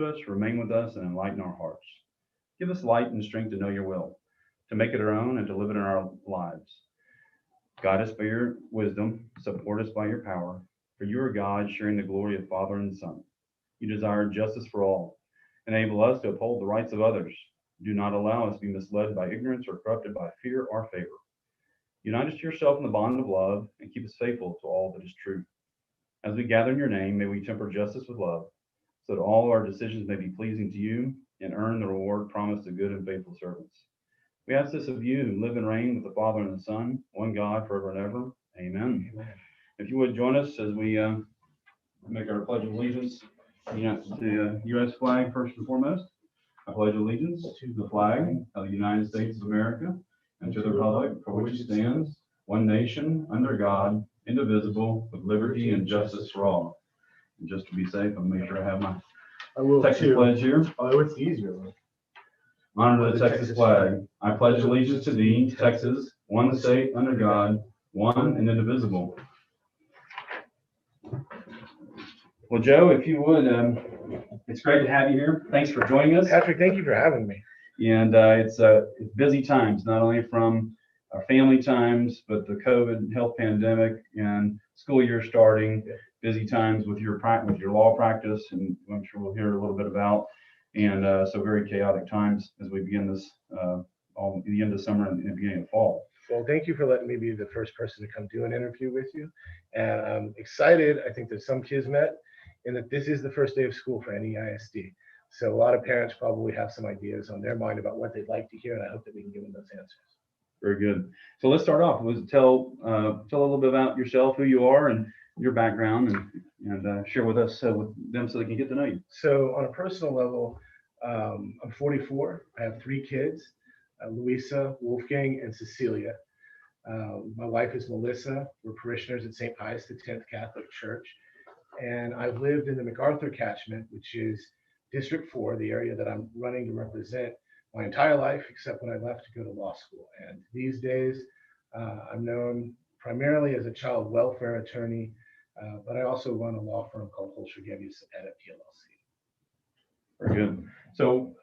to us, remain with us, and enlighten our hearts. Give us light and strength to know your will, to make it our own, and to live it in our lives. Guide us by your wisdom, support us by your power, for you are God, sharing the glory of Father and Son. You desire justice for all. Enable us to uphold the rights of others. Do not allow us to be misled by ignorance or corrupted by fear or favor. Unite us to yourself in the bond of love, and keep us faithful to all that is true. As we gather in your name, may we temper justice with love, so that all our decisions may be pleasing to you and earn the reward promised to good and faithful servants. We ask this of you who live and reign with the Father and the Son, one God, forever and ever. Amen. Amen. If you would join us as we make our pledge of allegiance to the U.S. flag first and foremost. I pledge allegiance to the flag of the United States of America and to the republic for which it stands, one nation, under God, indivisible, with liberty and justice for all. And just to be safe, I'll make sure I have my Texas pledge here. Oh, it's easier. Honor to the Texas flag. I pledge allegiance to thee, Texas, one state under God, one and indivisible. Well, Joe, if you would, it's great to have you here. Thanks for joining us. Patrick, thank you for having me. And it's busy times, not only from our family times, but the COVID health pandemic and school year starting. Busy times with your law practice, and I'm sure we'll hear a little bit about. And so very chaotic times as we begin this all the end of summer and the beginning of fall. Well, thank you for letting me be the first person to come do an interview with you. And I'm excited. I think there's some kismet in that this is the first day of school for NEISD. So a lot of parents probably have some ideas on their mind about what they'd like to hear, and I hope that we can give them those answers. Very good. So let's start off. Tell a little bit about yourself, who you are, and your background, and share with us with them so they can get to know you. So on a personal level, I'm 44. I have 3 kids, Louisa, Wolfgang, and Cecilia. My wife is Melissa. We're parishioners at St. Pius X Catholic Church. And I've lived in the MacArthur catchment, which is District 4, the area that I'm running to represent, my entire life, except when I left to go to law school. And these days, I'm known primarily as a child welfare attorney, but I also run a law firm called Hoelscher at PLLC. Very good. So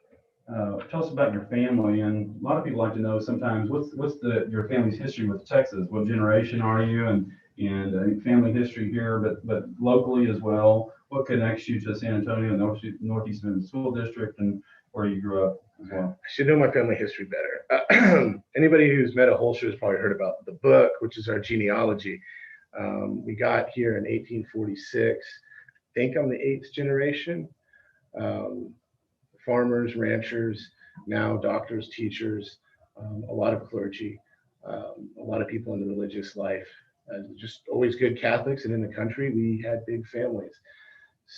tell us about your family, and a lot of people like to know sometimes what's your family's history with Texas. What generation are you, and family history here, but locally as well. What connects you to San Antonio, Northeast School District, and where you grew up as well? I should know my family history better. Anybody who's met a Hoelscher has probably heard about the book, which is our genealogy. We got here in 1846. I think I'm the 8th generation. Farmers, ranchers, now doctors, teachers, a lot of clergy, a lot of people in the religious life. Just always good Catholics, and in the country we had big families.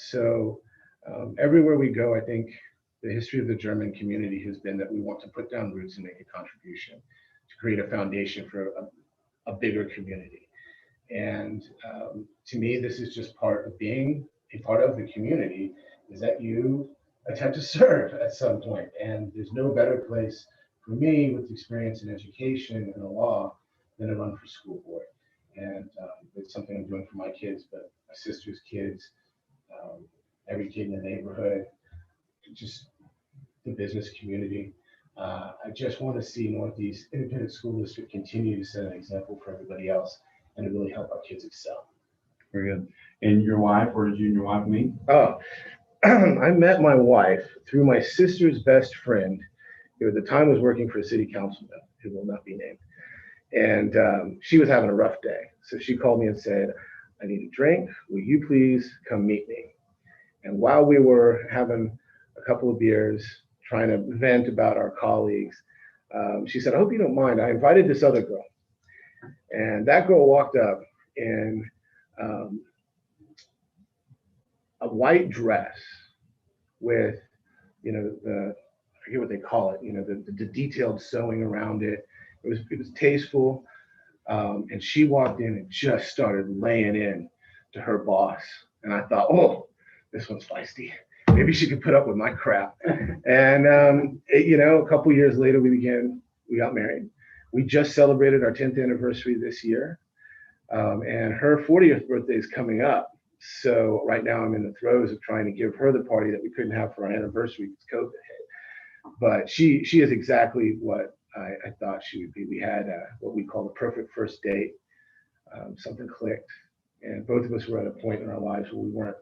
So everywhere we go, I think the history of the German community has been that we want to put down roots and make a contribution to create a foundation for a bigger community. And to me, this is just part of being a part of the community, is that you attempt to serve at some point. And there's no better place for me with experience in education and the law than to run for school board. And it's something I'm doing for my kids, but my sister's kids, every kid in the neighborhood, just the business community. I just want to see Northeast Independent School District continue to set an example for everybody else and to really help our kids excel. Very good. And your wife, where did you and your wife meet? Oh, I met my wife through my sister's best friend, who at the time was working for a city councilman, who will not be named. And she was having a rough day. So she called me and said, I need a drink. Will you please come meet me? And while we were having a couple of beers, trying to vent about our colleagues, she said, I hope you don't mind. I invited this other girl. And that girl walked up in a white dress with, I forget what they call it, the detailed sewing around it. It was tasteful, and she walked in and just started laying in to her boss. And I thought, oh, this one's feisty. Maybe she could put up with my crap. And a couple years later, we got married. We just celebrated our 10th anniversary this year, and her 40th birthday is coming up. So right now I'm in the throes of trying to give her the party that we couldn't have for our anniversary because COVID hit. But she is exactly what I thought she would be. We had what we call the perfect first date. Something clicked, and both of us were at a point in our lives where we weren't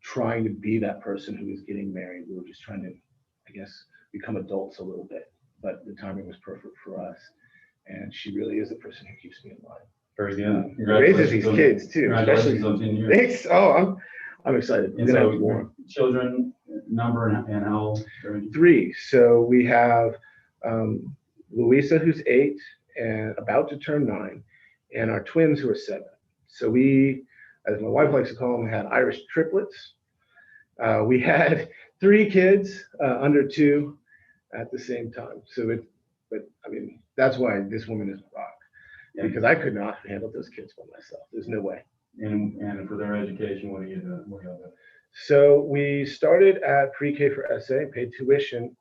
trying to be that person who was getting married. We were just trying to, I guess, become adults a little bit. But the timing was perfect for us, and she really is the person who keeps me in line. Very good. Raises these kids too. Congratulations on 10 years. Thanks. Oh, I'm excited. And so children number and how old? 3. So we have Louisa, who's 8 and about to turn 9, and our twins who are 7. So we, as my wife likes to call them, had Irish triplets. We had 3 kids under 2 at the same time. So but I mean, that's why this woman is a rock. Yeah. Because I could not handle those kids by myself. There's no way. And for their education, what are you doing? So we started at pre-K for SA, paid tuition.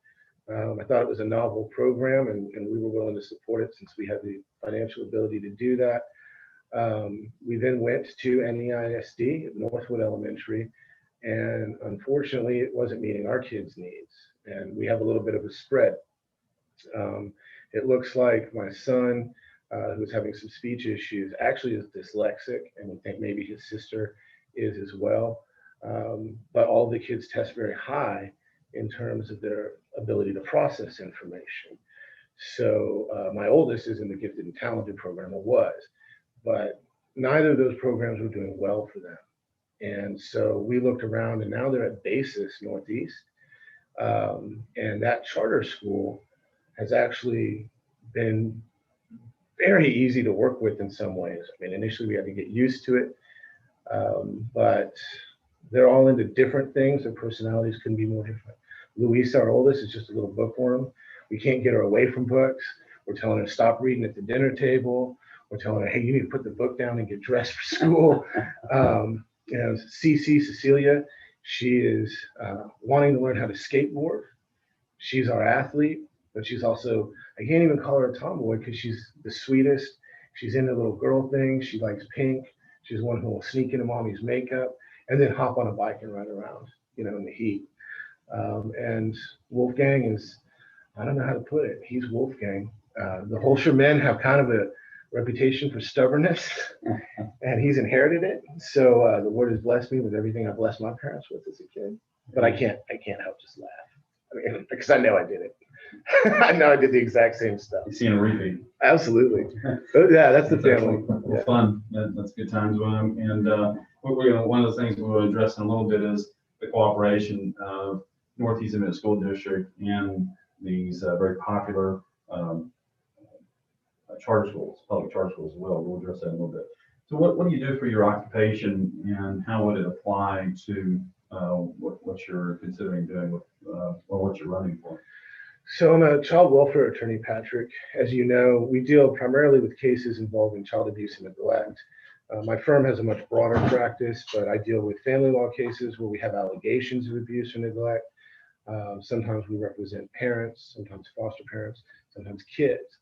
I thought it was a novel program, and we were willing to support it since we had the financial ability to do that. We then went to NEISD at Northwood Elementary, and unfortunately, it wasn't meeting our kids' needs. And we have a little bit of a spread. It looks like my son, who's having some speech issues, actually is dyslexic, and we think maybe his sister is as well. But all the kids test very high in terms of their ability to process information. So my oldest is in the gifted and talented program, or was, but neither of those programs were doing well for them. And so we looked around, and now they're at Basis Northeast. And that charter school has actually been very easy to work with in some ways. I mean, initially we had to get used to it, but they're all into different things. Their personalities couldn't be more different. Louisa, our oldest, is just a little bookworm. We can't get her away from books. We're telling her to stop reading at the dinner table. We're telling her, hey, you need to put the book down and get dressed for school. Cecilia, she is wanting to learn how to skateboard. She's our athlete, but she's also, I can't even call her a tomboy because she's the sweetest. She's into little girl things. She likes pink. She's one who will sneak into mommy's makeup and then hop on a bike and ride around, in the heat. And Wolfgang is, I don't know how to put it. He's Wolfgang. The Hoelscher men have kind of a reputation for stubbornness, and he's inherited it. So the Lord has blessed me with everything I blessed my parents with as a kid. But I can't help just laugh. I mean, because I know I did it. I know I did the exact same stuff. You've seen a repeat. Absolutely. Yeah, that's the family. Well, fun. That's good times with them. And one of the things we'll address in a little bit is the cooperation of Northeast Independent School District and these very popular charter schools, public charter schools as well. We'll address that in a little bit. So what do you do for your occupation, and how would it apply to what you're considering doing with, or what you're running for? So I'm a child welfare attorney, Patrick. As you know, we deal primarily with cases involving child abuse and neglect. My firm has a much broader practice, but I deal with family law cases where we have allegations of abuse or neglect. Sometimes we represent parents, sometimes foster parents, sometimes kids.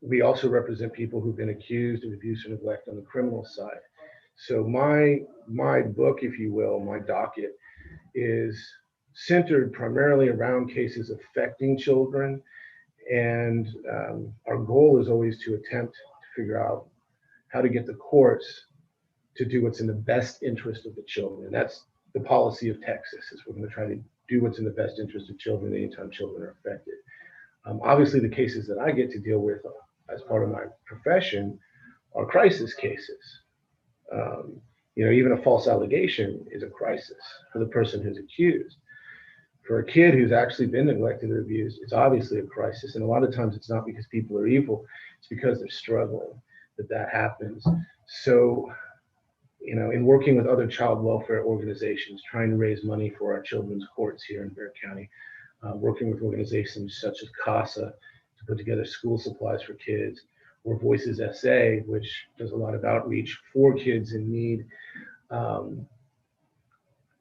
We also represent people who've been accused of abuse or neglect on the criminal side. So my book, if you will, my docket, is centered primarily around cases affecting children. And our goal is always to attempt to figure out how to get the courts to do what's in the best interest of the children. And that's the policy of Texas, is we're going to try to do what's in the best interest of children anytime children are affected. Obviously, the cases that I get to deal with as part of my profession are crisis cases. Even a false allegation is a crisis for the person who's accused. For a kid who's actually been neglected or abused, it's obviously a crisis. And a lot of times it's not because people are evil, it's because they're struggling that happens. So, in working with other child welfare organizations, trying to raise money for our children's courts here in Bexar County, working with organizations such as CASA to put together school supplies for kids, or Voices SA, which does a lot of outreach for kids in need.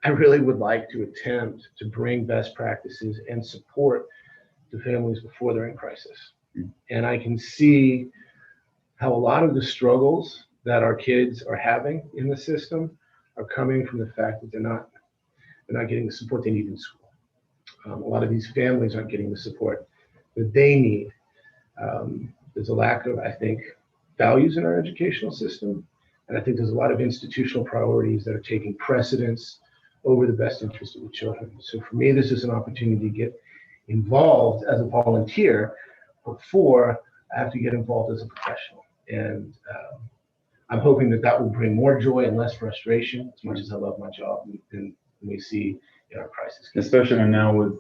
I really would like to attempt to bring best practices and support to families before they're in crisis. And I can see how a lot of the struggles that our kids are having in the system are coming from the fact that they're not getting the support they need in school. A lot of these families aren't getting the support that they need. There's a lack of, I think, values in our educational system. And I think there's a lot of institutional priorities that are taking precedence over the best interest of the children. So for me, this is an opportunity to get involved as a volunteer before I have to get involved as a professional. And I'm hoping that that will bring more joy and less frustration, as much as I love my job, and we see in our crisis cases. Especially now with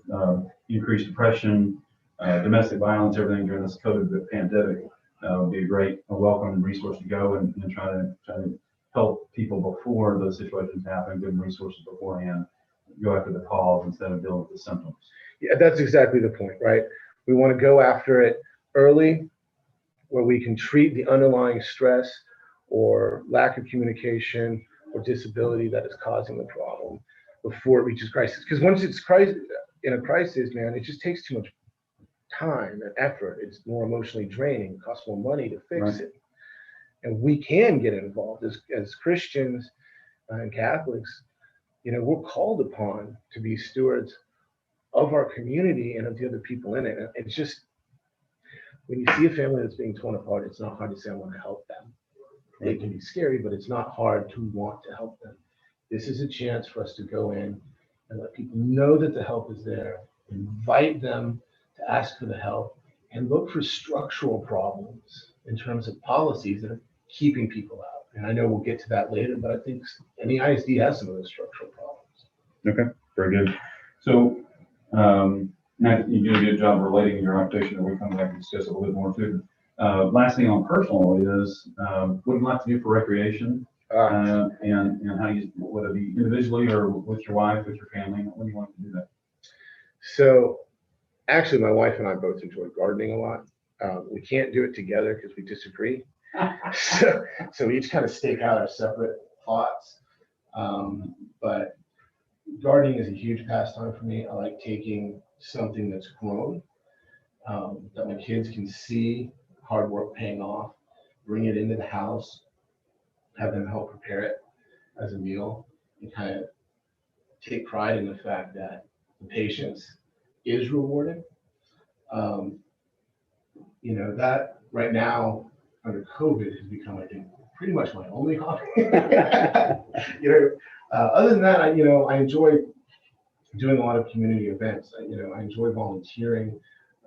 increased depression, domestic violence, everything during this COVID pandemic, would be a welcome resource to go and try to help people before those situations happen, give them resources beforehand, go after the cause instead of dealing with the symptoms. Yeah, that's exactly the point, right? We want to go after it early, where we can treat the underlying stress or lack of communication or disability that is causing the problem before it reaches crisis. Because once it's in a crisis, man, it just takes too much time and effort. It's more emotionally draining, it costs more money to fix it. And we can get involved as Christians and Catholics. You know, we're called upon to be stewards of our community and of the other people in it. And it's just, when you see a family that's being torn apart, it's not hard to say, I want to help them. It can be scary, but it's not hard to want to help them. This is a chance for us to go in and let people know that the help is there, invite them to ask for the help, and look for structural problems in terms of policies that are keeping people out. And I know we'll get to that later, but I think NEISD has some of those structural problems. Okay, very good. So now you do a good job relating your occupation, and we'll come back and discuss a little bit more too. Last thing on personal is what do you like to do for recreation? And how you, whether it be individually or with your wife, with your family, when do you want to do that? So actually, my wife and I both enjoy gardening a lot. We can't do it together because we disagree. So we each kind of stake out our separate thoughts. But gardening is a huge pastime for me. I like taking something that's grown, that my kids can see hard work paying off, bring it into the house, have them help prepare it as a meal, and kind of take pride in the fact that the patience is rewarded. You know, that right now under COVID has become, I think, pretty much my only hobby. Other than that, I enjoy doing a lot of community events. I enjoy volunteering.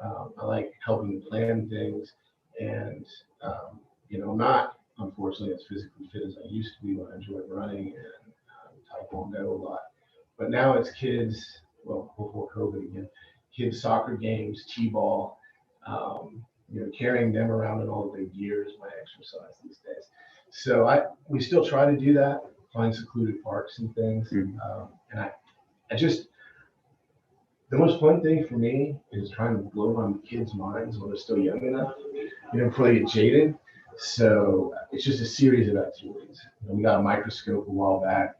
I like helping plan things, and I'm not, unfortunately, as physically fit as I used to be when I enjoyed running and taekwondo a lot. But now it's kids, well, before COVID again, kids soccer games, t-ball, carrying them around in all of their gear is my exercise these days. So we still try to do that, find secluded parks and things. And I just, the most fun thing for me is trying to blow on kids' minds when they're still young enough, before they get jaded. So it's just a series of activities. We got a microscope a while back,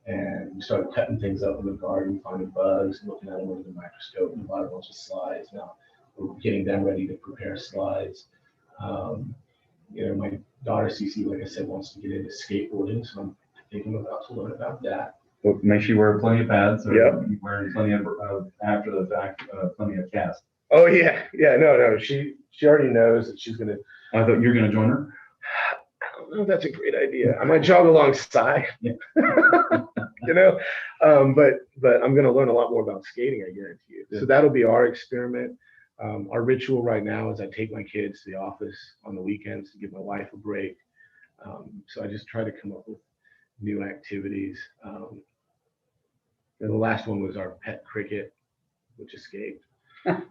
and we started cutting things up in the garden, finding bugs, looking at them under the microscope, and bought a bunch of slides. Now we're getting them ready to prepare slides. My daughter Cece, like I said, wants to get into skateboarding, so I'm thinking about to learn about that. Well, make sure you wear plenty of pads, or wearing plenty of after the fact, plenty of casts. Oh yeah, no. She already knows that she's gonna. I thought you were gonna join her. I don't know if that's a great idea. I might jog alongside. Yeah. But I'm gonna learn a lot more about skating, I guarantee you. Yeah. So that'll be our experiment. Our ritual right now is I take my kids to the office on the weekends to give my wife a break. So I just try to come up with new activities. The last one was our pet cricket, which escaped. Right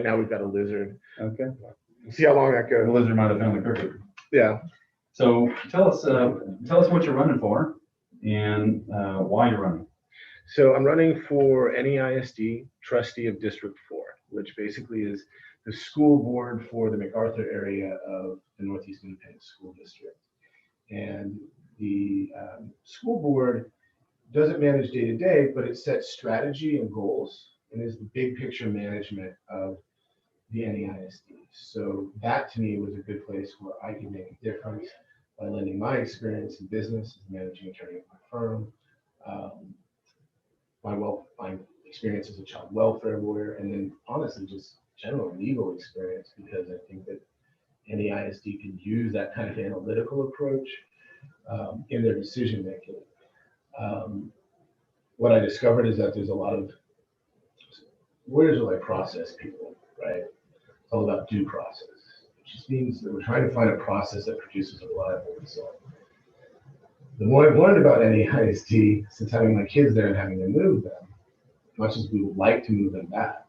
now we've got a lizard. Okay. See how long that goes. The lizard might have found the cricket. Yeah. So tell us what you're running for and why you're running. So I'm running for NEISD Trustee of District 4, which basically is the school board for the MacArthur area of the Northeast Independent School District. And the school board doesn't manage day to day, but it sets strategy and goals and is the big picture management of the NEISD. So that to me was a good place where I could make a difference by lending my experience in business as managing attorney of my firm, my experience as a child welfare lawyer, and then honestly just general legal experience, because I think that NEISD can use that kind of analytical approach in their decision making. What I discovered is that there's a lot of lawyers are like process people, right? It's all about due process, which just means that we're trying to find a process that produces a reliable result. The more I've learned about NEISD since having my kids there and having to move them, as much as we would like to move them back,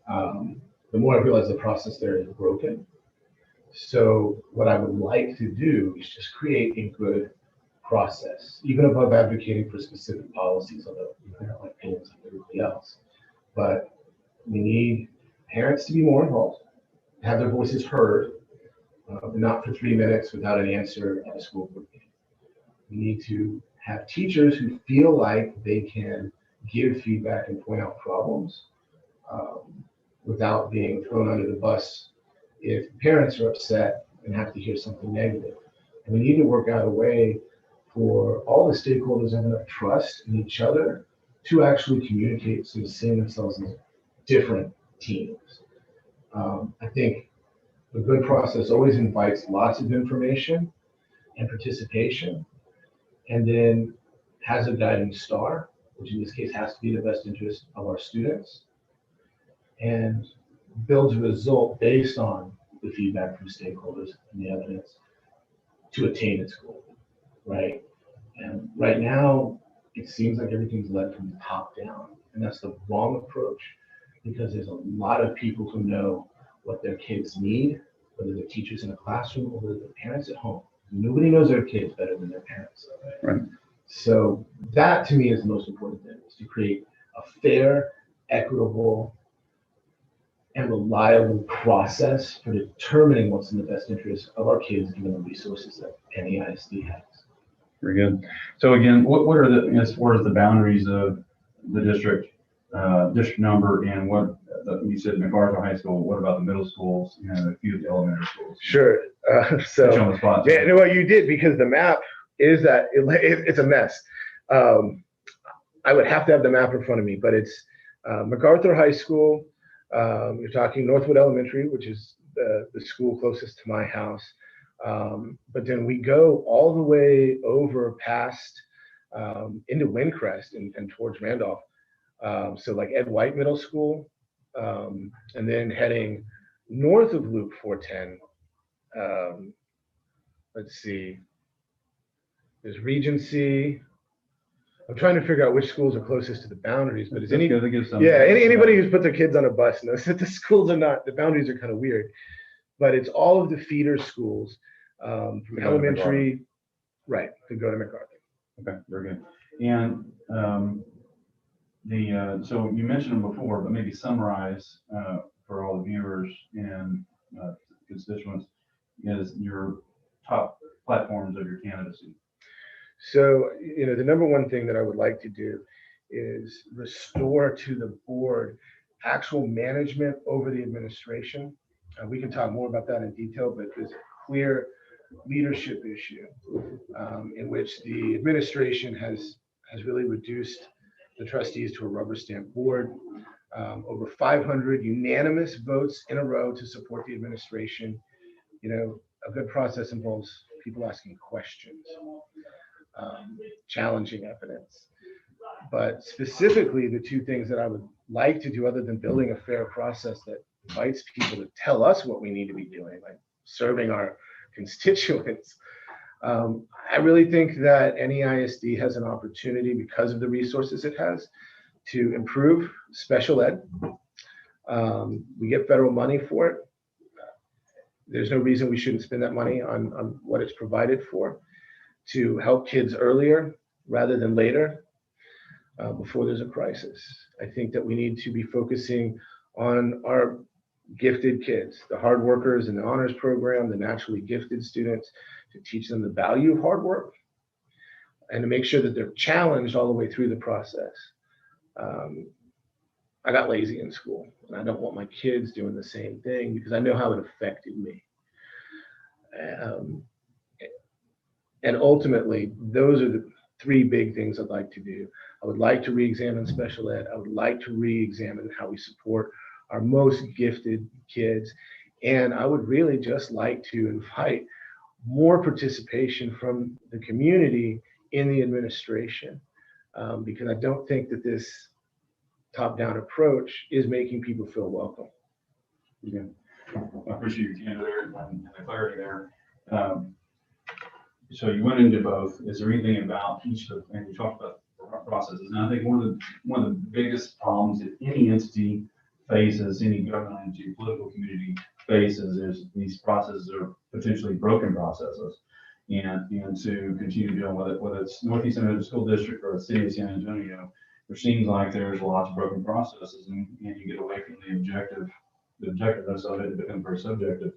the more I realize the process there is broken. So what I would like to do is just create a good process, even above advocating for specific policies, although I don't like opinions like everybody else. But we need parents to be more involved, have their voices heard, not for 3 minutes without an answer at a school board meeting. We need to have teachers who feel like they can give feedback and point out problems without being thrown under the bus if parents are upset and have to hear something negative. And we need to work out a way for all the stakeholders to have enough trust in each other to actually communicate, so seeing themselves as different teams. I think a good process always invites lots of information and participation, and then has a guiding star, which in this case has to be the best interest of our students, and builds a result based on the feedback from stakeholders and the evidence to attain its goal, right? And right now, it seems like everything's led from the top down, and that's the wrong approach, because there's a lot of people who know what their kids need, whether they're teachers in a classroom or whether they're parents at home. Nobody knows their kids better than their parents. Right. So that to me is the most important thing, is to create a fair, equitable, and reliable process for determining what's in the best interest of our kids, given the resources that NEISD has. Very good. So again, what are the, as far as the boundaries of the district number, and what you said MacArthur High School, what about the middle schools and a few of the elementary schools? Sure. Put you on the spot. Yeah, no, well, you did, because the map is that it's a mess. I would have to have the map in front of me, but it's MacArthur High School. You're talking Northwood Elementary, which is the school closest to my house. But then we go all the way over past into Windcrest and towards Randolph. So like Ed White Middle School, and then heading north of Loop 410. Let's see, there's Regency. I'm trying to figure out which schools are closest to the boundaries, but anybody who's put their kids on a bus knows that the schools are not, the boundaries are kind of weird, but it's all of the feeder schools from elementary, right, to go to MacArthur. Okay, very good. And so you mentioned them before, but maybe summarize for all the viewers and constituents is your top platforms of your candidacy. So, the number one thing that I would like to do is restore to the board actual management over the administration. We can talk more about that in detail, but there's a clear leadership issue in which the administration has really reduced the trustees to a rubber stamp board. Over 500 unanimous votes in a row to support the administration. A good process involves people asking questions, challenging evidence. But specifically, the two things that I would like to do, other than building a fair process that invites people to tell us what we need to be doing, like serving our constituents, I really think that NEISD has an opportunity, because of the resources it has, to improve special ed. We get federal money for it. There's no reason we shouldn't spend that money on what it's provided for, to help kids earlier rather than later, before there's a crisis. I think that we need to be focusing on our gifted kids, the hard workers in the honors program, the naturally gifted students, to teach them the value of hard work and to make sure that they're challenged all the way through the process. I got lazy in school, and I don't want my kids doing the same thing because I know how it affected me. And ultimately, those are the three big things I'd like to do. I would like to re-examine special ed. I would like to re-examine how we support our most gifted kids. And I would really just like to invite more participation from the community in the administration, because I don't think that this top-down approach is making people feel welcome. Yeah, I appreciate your candor there and the clarity there. So you went into both. Is there anything about each of the, and you talked about processes, and I think one of the biggest problems that any entity faces, any government entity, political community faces, is these processes are potentially broken processes. And to continue dealing with it, whether it's Northeast Independent School District or the city of San Antonio, there seems like there's lots of broken processes, and you get away from the objectiveness of it, it becomes very subjective.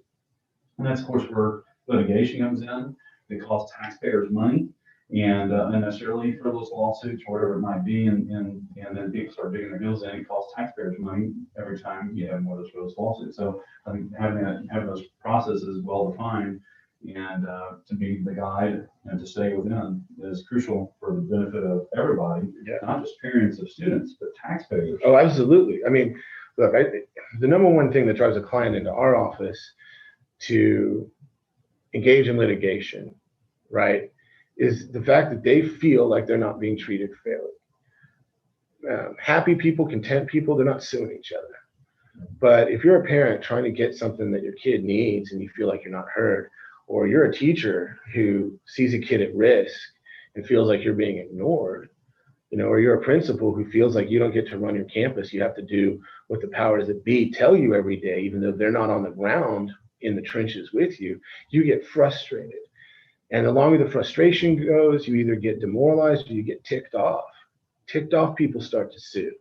And that's, of course, where litigation comes in. It costs taxpayers money, and unnecessarily frivolous lawsuits or whatever it might be, and then people start digging their heels in. It costs taxpayers money every time you have more of those frivolous lawsuits. So I think having those processes well defined and to be the guide and to stay within is crucial for the benefit of everybody, not just parents of students, but taxpayers. Oh, absolutely. I mean, look, the number one thing that drives a client into our office to engage in litigation, right, is the fact that they feel like they're not being treated fairly. Happy people, content people, they're not suing each other. But if you're a parent trying to get something that your kid needs and you feel like you're not heard, or you're a teacher who sees a kid at risk and feels like you're being ignored, or you're a principal who feels like you don't get to run your campus, you have to do what the powers that be tell you every day, even though they're not on the ground in the trenches with you, you get frustrated. And the longer the frustration goes, you either get demoralized or you get ticked off. Ticked off people start to sue.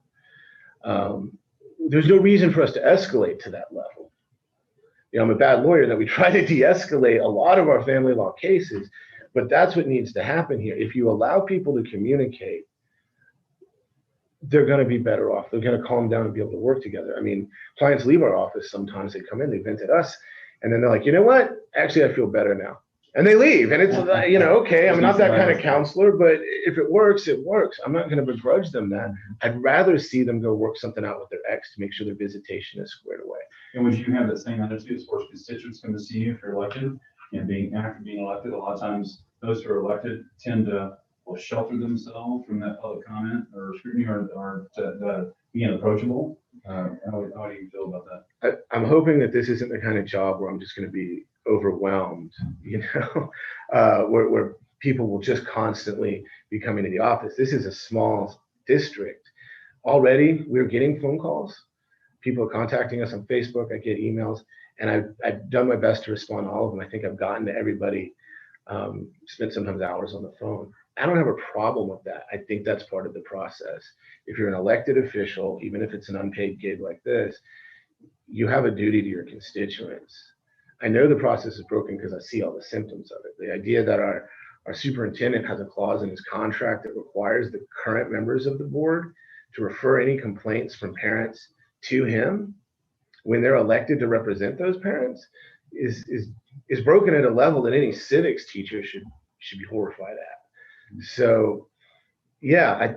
There's no reason for us to escalate to that level. I'm a bad lawyer that we try to de-escalate a lot of our family law cases, but that's what needs to happen here. If you allow people to communicate, they're going to be better off. They're going to calm down and be able to work together. I mean, clients leave our office sometimes, they come in, they vent at us, and then they're like, you know what? Actually, I feel better now. And they leave. And it's, okay, I'm not that kind of counselor, but if it works, it works. I'm not going to begrudge them that. I'd rather see them go work something out with their ex to make sure their visitation is squared away. And would you have that same attitude as far as constituents come to see you if you're elected? And after being elected, a lot of times those who are elected tend to shelter themselves from that public comment or scrutiny or to being approachable. How do you feel about that? I'm hoping that this isn't the kind of job where I'm just going to be overwhelmed, where people will just constantly be coming to the office. This is a small district. Already, we're getting phone calls. People are contacting us on Facebook. I get emails, and I've done my best to respond to all of them. I think I've gotten to everybody, spent sometimes hours on the phone. I don't have a problem with that. I think that's part of the process. If you're an elected official, even if it's an unpaid gig like this, you have a duty to your constituents. I know the process is broken because I see all the symptoms of it. The idea that our superintendent has a clause in his contract that requires the current members of the board to refer any complaints from parents to him when they're elected to represent those parents is broken at a level that any civics teacher should be horrified at. So yeah,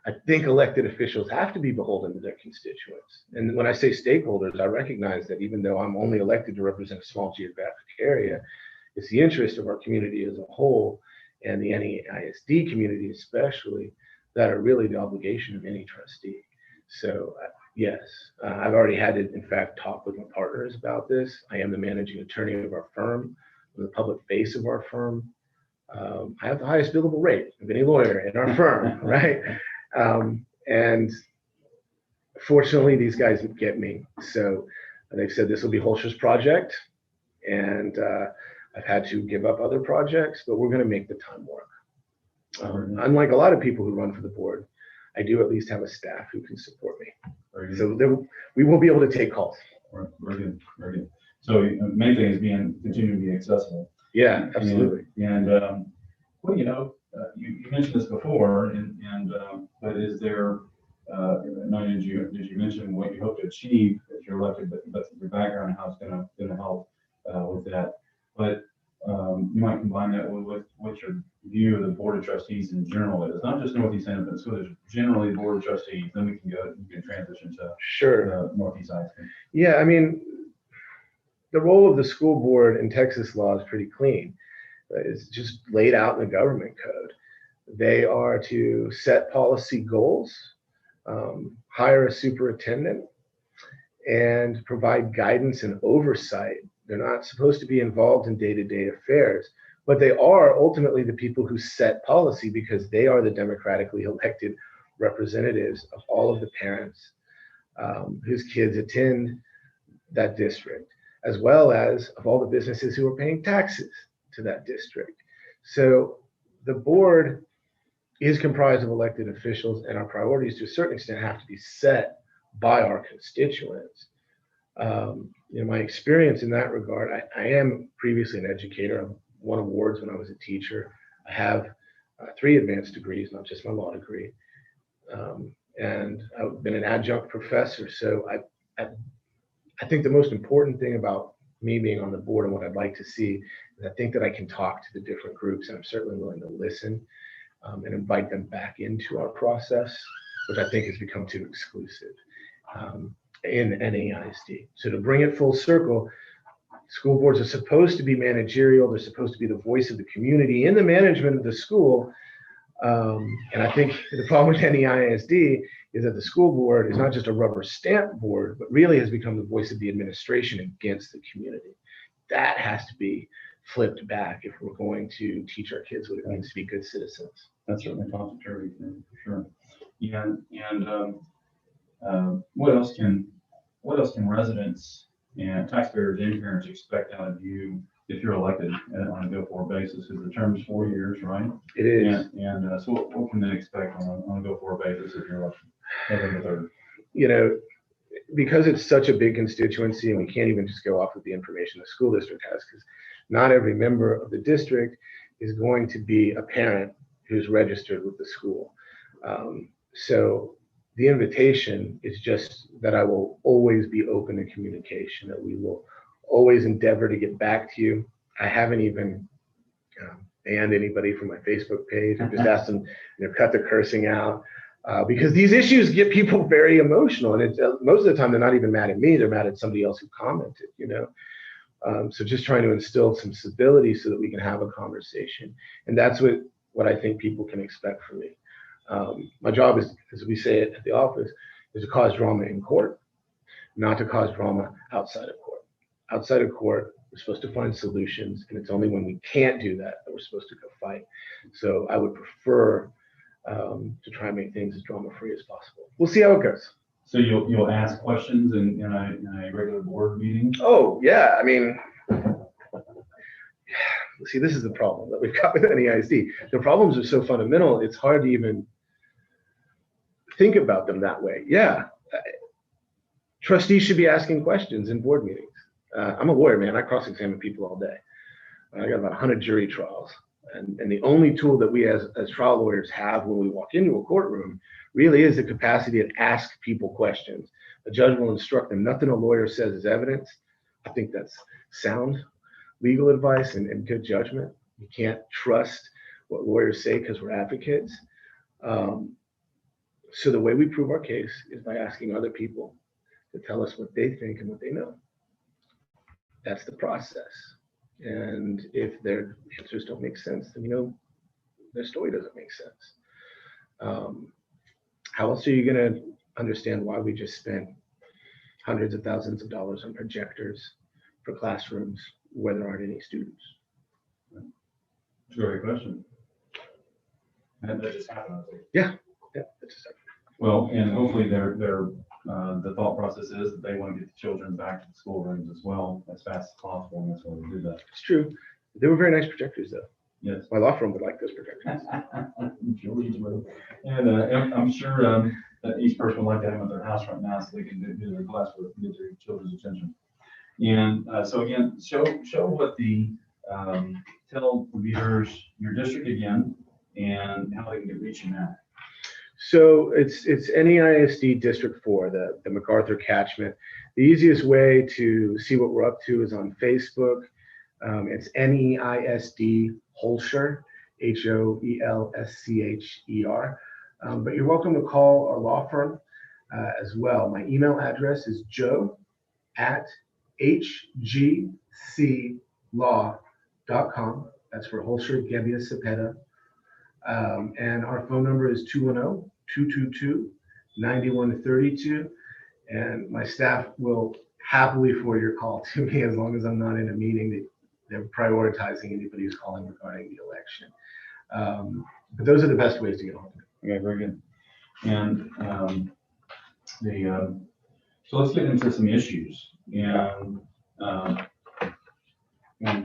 I think elected officials have to be beholden to their constituents. And when I say stakeholders, I recognize that even though I'm only elected to represent a small geographic area, it's the interest of our community as a whole and the NEISD community especially that are really the obligation of any trustee. So yes, I've already had to, in fact, talk with my partners about this. I am the managing attorney of our firm, I'm the public face of our firm. I have the highest billable rate of any lawyer in our firm, right? And fortunately, these guys get me. So they've said this will be Hoelscher's project, and I've had to give up other projects, but we're going to make the time work. Unlike a lot of people who run for the board, I do at least have a staff who can support me. So we will be able to take calls. Very good, very good. So the main thing is continuing to be accessible. Yeah, absolutely. And well, you mentioned this before, but is there not did you mention what you hope to achieve if you're elected, but your background and how it's going to help with that. But you might combine that with what your view of the Board of Trustees in general is, not just Northeast Independent School District, generally Board of Trustees. Then you can transition to Sure. Northeast ISD. Yeah, I mean, the role of the school board in Texas law is pretty clean. It's just laid out in the government code. They are to set policy goals, hire a superintendent, and provide guidance and oversight. They're not supposed to be involved in day-to-day affairs, but they are ultimately the people who set policy because they are the democratically elected representatives of all of the parents whose kids attend that district, as well as of all the businesses who are paying taxes to that district. So the board is comprised of elected officials, and our priorities to a certain extent have to be set by our constituents. My experience in that regard, I am previously an educator. I won awards when I was a teacher. I have 3 advanced degrees, not just my law degree. And I've been an adjunct professor. So I think the most important thing about me being on the board and what I'd like to see is I think that I can talk to the different groups, and I'm certainly willing to listen and invite them back into our process, which I think has become too exclusive in NEISD. So to bring it full circle, school boards are supposed to be managerial. They're supposed to be the voice of the community in the management of the school. And I think the problem with NEISD is that the school board is not just a rubber stamp board, but really has become the voice of the administration against the community. That has to be flipped back if we're going to teach our kids what it means to be good citizens. That's certainly possibility for sure. Yeah, and what else can residents and taxpayers and parents expect out of you if you're elected on a go-forward basis? Because the term is 4 years, right? It is. And so what can they expect on a go-forward basis if you're elected November 3rd? Because it's such a big constituency, and we can't even just go off of the information the school district has, because not every member of the district is going to be a parent who's registered with the school. So the invitation is just that I will always be open to communication, that we will always endeavor to get back to you. I haven't even banned anybody from my Facebook page. I've just asked them, cut the cursing out. Because these issues get people very emotional, and most of the time they're not even mad at me, they're mad at somebody else who commented, so just trying to instill some civility so that we can have a conversation. And that's what I think people can expect from me. My job is, as we say it at the office, is to cause drama in court, not to cause drama outside of court. Outside of court, we're supposed to find solutions, and it's only when we can't do that that we're supposed to go fight. So I would prefer to try and make things as drama-free as possible. We'll see how it goes. So you'll ask questions in a regular board meeting? Oh, yeah. I mean, see, this is the problem that we've got with NEISD. The problems are so fundamental, it's hard to even think about them that way. Yeah. Trustees should be asking questions in board meetings. I'm a lawyer, man. I cross-examine people all day. I got about 100 jury trials. And the only tool that we as trial lawyers have when we walk into a courtroom really is the capacity to ask people questions. A judge will instruct them. Nothing a lawyer says is evidence. I think that's sound legal advice and good judgment. You can't trust what lawyers say because we're advocates. So the way we prove our case is by asking other people to tell us what they think and what they know. That's the process. And if their answers don't make sense, then their story doesn't make sense. How else are you going to understand why we just spent hundreds of thousands of dollars on projectors for classrooms where there aren't any students? That's a great question. And that just happened. Yeah, that just happened. Well, and hopefully the thought process is that they want to get the children back to the schoolrooms as well as fast as possible, and that's why we do that. It's true. They were very nice projectors, though. Yes. My law firm would like those projectors. And I'm sure that each person would like to have them at their house right now so they can do their classwork and get their children's attention. And so again, show what tell the viewers your district again and how they can get reaching out. So it's NEISD District 4, the MacArthur catchment. The easiest way to see what we're up to is on Facebook. It's NEISD Hoelscher, Hoelschcher. But you're welcome to call our law firm as well. My email address is joe@hgclaw.com. That's for Hoelscher, Gebbia, Cepeda. And our phone number is 210-222-9132. And my staff will happily forward your call to me as long as I'm not in a meeting that they're prioritizing anybody who's calling regarding the election. But those are the best ways to get hold of me. Okay, very good. And so let's get into some issues, and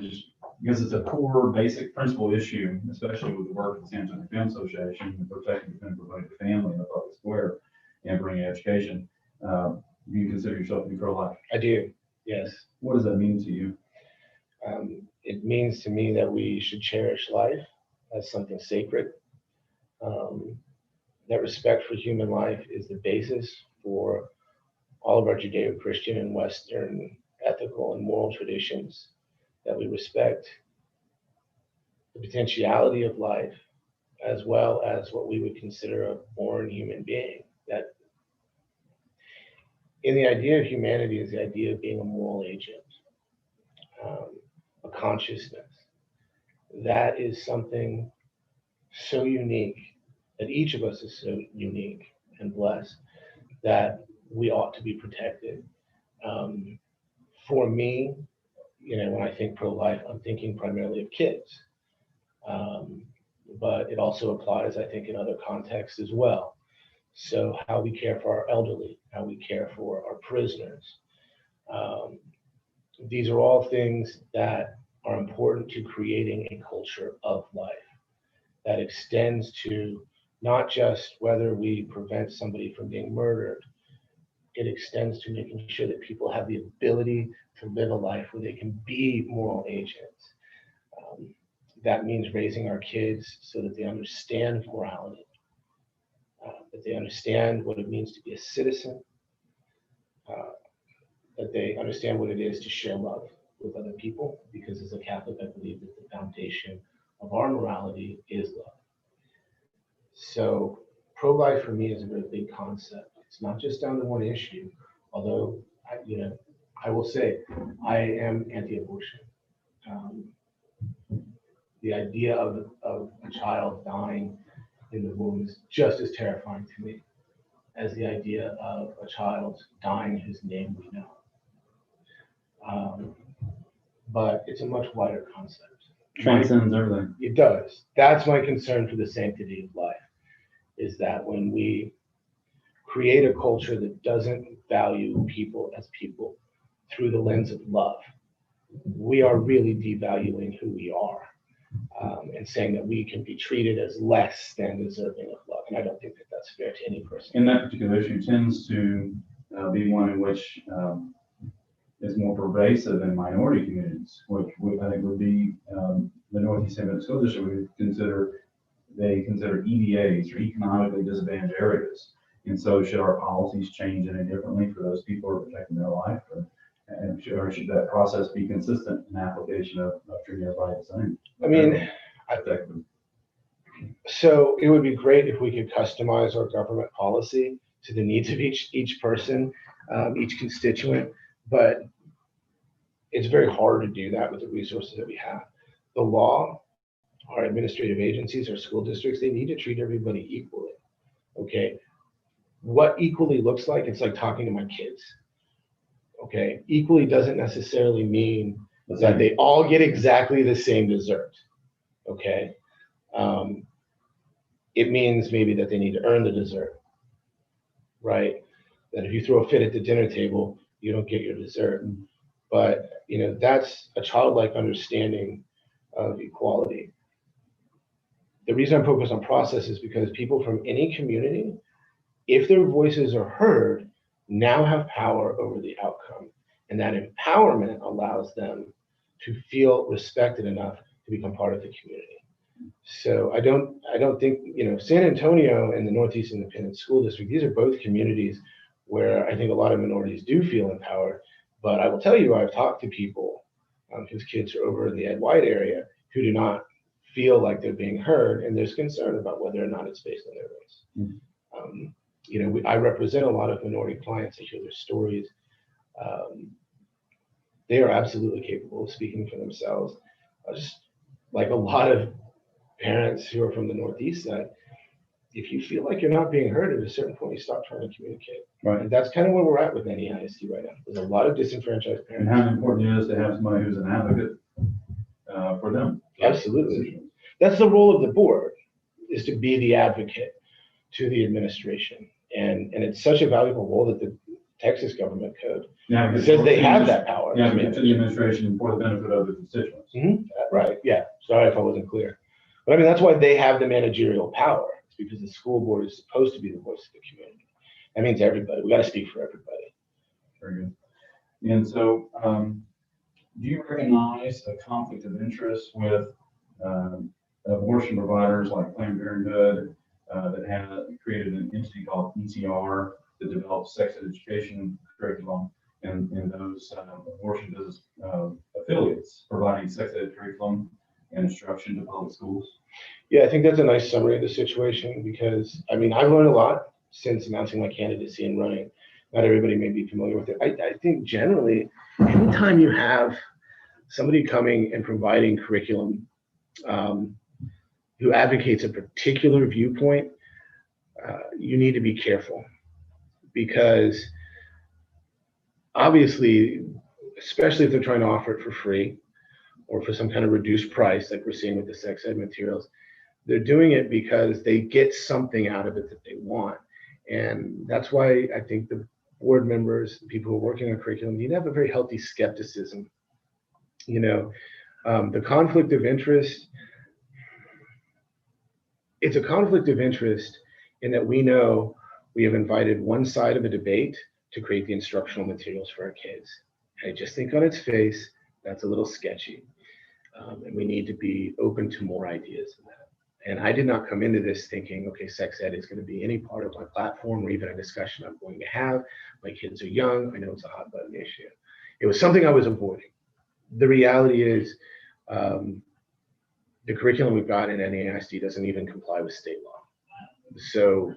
just because it's a core basic principle issue, especially with the work of the San Antonio Defense Association, and protecting and promoting the family in the public square and bringing education. Do you consider yourself to be pro-life? I do, yes. What does that mean to you? It means to me that we should cherish life as something sacred. That respect for human life is the basis for all of our Judeo-Christian and Western ethical and moral traditions, that we respect the potentiality of life as well as what we would consider a born human being. That in the idea of humanity is the idea of being a moral agent, a consciousness. That is something so unique, that each of us is so unique and blessed, that we ought to be protected. For me, when I think pro-life, I'm thinking primarily of kids. But it also applies, I think, in other contexts as well. So how we care for our elderly, how we care for our prisoners. These are all things that are important to creating a culture of life that extends to not just whether we prevent somebody from being murdered. It extends to making sure that people have the ability to live a life where they can be moral agents. That means raising our kids so that they understand morality, that they understand what it means to be a citizen, that they understand what it is to share love with other people, because as a Catholic, I believe that the foundation of our morality is love. So pro-life for me is a very big concept. It's not just down to one issue, although, I will say I am anti-abortion. The idea of a child dying in the womb is just as terrifying to me as the idea of a child dying whose name we know. But it's a much wider concept. Transcends everything. It does. That's my concern for the sanctity of life, is that when we create a culture that doesn't value people as people through the lens of love, we are really devaluing who we are, and saying that we can be treated as less than deserving of love. And I don't think that that's fair to any person. And that particular issue tends to be one in which is more pervasive in minority communities, which I think would be the Northeast San Francisco School District. They consider EDAs, or economically disadvantaged areas. And so should our policies change any differently for those people who are protecting their life? Or should that process be consistent in application of treating everybody the same? I mean, so it would be great if we could customize our government policy to the needs of each person, each constituent, but it's very hard to do that with the resources that we have. The law, our administrative agencies, our school districts, they need to treat everybody equally. Okay, what equally looks like, it's like talking to my kids. Okay, equally doesn't necessarily mean that they all get exactly the same dessert. Okay, it means maybe that they need to earn the dessert, right? That if you throw a fit at the dinner table, you don't get your dessert. But that's a childlike understanding of equality. The reason I'm focused on process is because people from any community, if their voices are heard, now have power over the outcome. And that empowerment allows them to feel respected enough to become part of the community. So I don't think, San Antonio and the Northeast Independent School District, these are both communities where I think a lot of minorities do feel empowered. But I will tell you, I've talked to people whose kids are over in the Ed White area who do not feel like they're being heard, and there's concern about whether or not it's based on their race. I represent a lot of minority clients. I hear their stories. They are absolutely capable of speaking for themselves. Just like a lot of parents who are from the Northeast side, if you feel like you're not being heard at a certain point, you stop trying to communicate. Right. And that's kind of where we're at with NEISD right now. There's a lot of disenfranchised And parents. how important it is to have somebody who's an advocate for them. Absolutely. That's the role of the board, is to be the advocate to the administration. And it's such a valuable role that the Texas government code says they have that power. Yeah, to the administration for the benefit of the constituents. Right, yeah. Sorry if I wasn't clear. But I mean, that's why they have the managerial power. It's because the school board is supposed to be the voice of the community. That means everybody. We got to speak for everybody. Very good. And so, do you recognize a conflict of interest with abortion providers like Planned Parenthood that have created an entity called ECR that develops sex education curriculum, and those abortion business affiliates providing sex ed curriculum and instruction to public schools? Yeah, I think that's a nice summary of the situation, because I mean, I've learned a lot since announcing my candidacy and running. Not everybody may be familiar with it. I think generally, anytime you have somebody coming and providing curriculum who advocates a particular viewpoint, you need to be careful, because obviously, especially if they're trying to offer it for free or for some kind of reduced price, like we're seeing with the sex ed materials, they're doing it because they get something out of it that they want. And that's why I think the board members, the people who are working on curriculum, need to have a very healthy skepticism. The conflict of interest, it's a conflict of interest in that we know we have invited one side of a debate to create the instructional materials for our kids. And I just think on its face, that's a little sketchy. And we need to be open to more ideas than that. And I did not come into this thinking, okay, sex ed is going to be any part of my platform or even a discussion I'm going to have. My kids are young. I know it's a hot button issue. It was something I was avoiding. The reality is the curriculum we've got in NEISD doesn't even comply with state law. So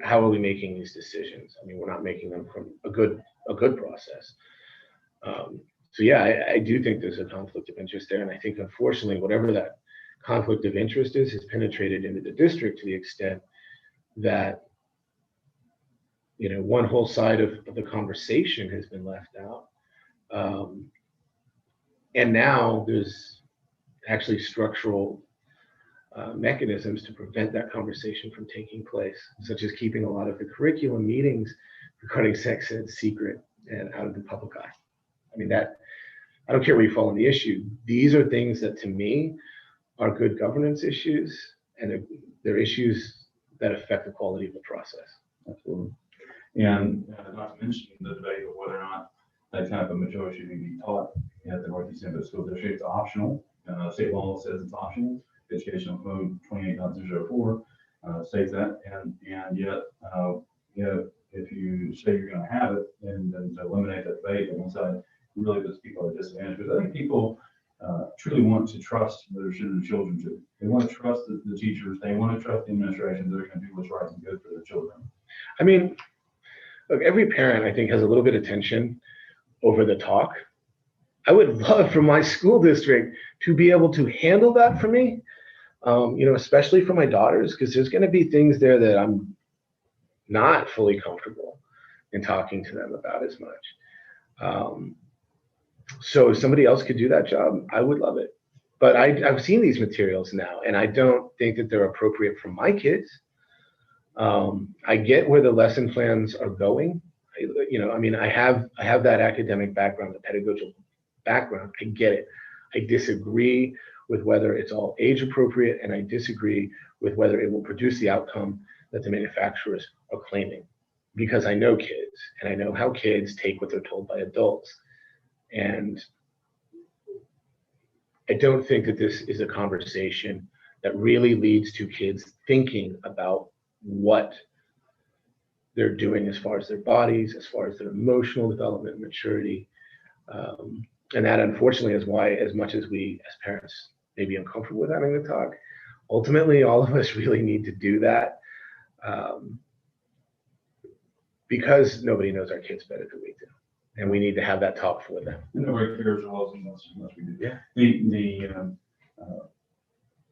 how are we making these decisions? I mean, we're not making them from a good process. So yeah, I do think there's a conflict of interest there. And I think, unfortunately, whatever that conflict of interest is, has penetrated into the district to the extent that, one whole side of the conversation has been left out. And now there's actually structural mechanisms to prevent that conversation from taking place, such as keeping a lot of the curriculum meetings regarding sex ed secret and out of the public eye. I mean, I don't care where you fall on the issue. These are things that, to me, are good governance issues, and they're issues that affect the quality of the process. Absolutely. And not to mention the debate of whether or not that kind of a majority should be taught at the Northeast Independent School District. It's optional. State law says it's optional. Educational Code 28.004 states that, and yet, if you say you're going to have it, and then to eliminate that debate on one side, really puts people at a disadvantage. Because I think people truly want to trust their children too. They want to trust the teachers. They want to trust the administration. They're going to do what's right and good for their children. I mean, look, every parent, I think, has a little bit of tension over the talk. I would love for my school district to be able to handle that for me, especially for my daughters, because there's going to be things there that I'm not fully comfortable in talking to them about as much. So if somebody else could do that job, I would love it. But I've seen these materials now, and I don't think that they're appropriate for my kids. I get where the lesson plans are going. I have that academic background, the pedagogical background. I get it. I disagree with whether it's all age appropriate, and I disagree with whether it will produce the outcome that the manufacturers are claiming, because I know kids, and I know how kids take what they're told by adults. And I don't think that this is a conversation that really leads to kids thinking about what they're doing as far as their bodies, as far as their emotional development and maturity. And that unfortunately is why, as much as we as parents may be uncomfortable with having the talk, ultimately all of us really need to do that, because nobody knows our kids better than we do. And we need to have that talk for them. And nobody cares as well as much we do. Yeah.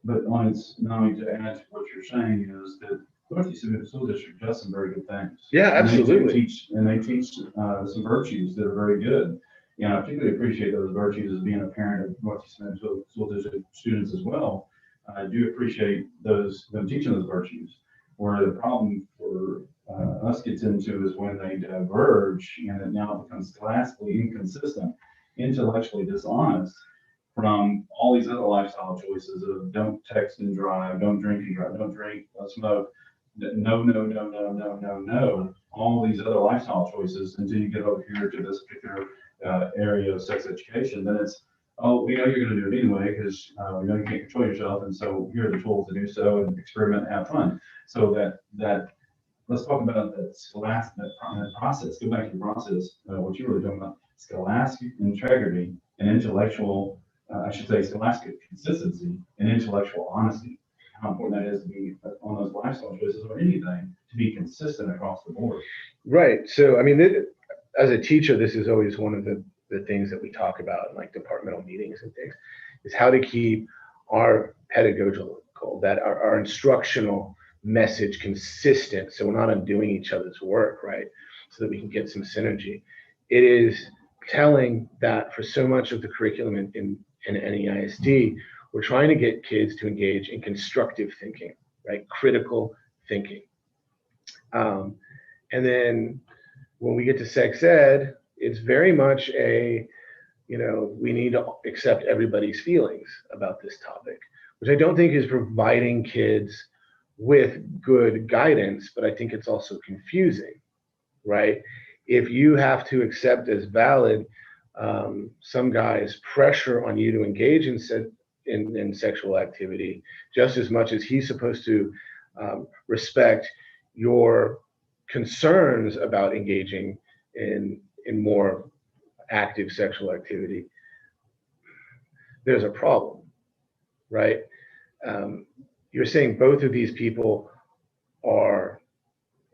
But on its, not only to add to what you're saying is that Northeast School District does some very good things. Yeah, absolutely. And they teach some virtues that are very good. And I particularly appreciate those virtues as being a parent of Northeast School District students as well. I do appreciate them teaching those virtues. Where the problem for us gets into is when they diverge and it now becomes classically inconsistent, intellectually dishonest from all these other lifestyle choices of don't text and drive, don't drink and drive, don't drink, smoke, no, all these other lifestyle choices until you get over here to this particular area of sex education. Then it's, oh, we know you're going to do it anyway because we know you can't control yourself, and so here are the tools to do so and experiment and have fun. So that let's talk about that scholastic process. Go back to the process. What you were talking about, scholastic integrity and intellectual, I should say, scholastic consistency and intellectual honesty. How important that is to be on those lifestyle choices or anything to be consistent across the board. Right. So, I mean, as a teacher, this is always one of the things that we talk about in like departmental meetings and things, is how to keep our pedagogical, that our instructional message consistent, so we're not undoing each other's work, right? So that we can get some synergy. It is telling that for so much of the curriculum in NEISD, we're trying to get kids to engage in constructive thinking, right? Critical thinking. And then when we get to sex ed, it's very much a, we need to accept everybody's feelings about this topic, which I don't think is providing kids with good guidance, but I think it's also confusing, right? If you have to accept as valid some guy's pressure on you to engage in sexual activity, just as much as he's supposed to respect your concerns about engaging in more active sexual activity, there's a problem, right? You're saying both of these people are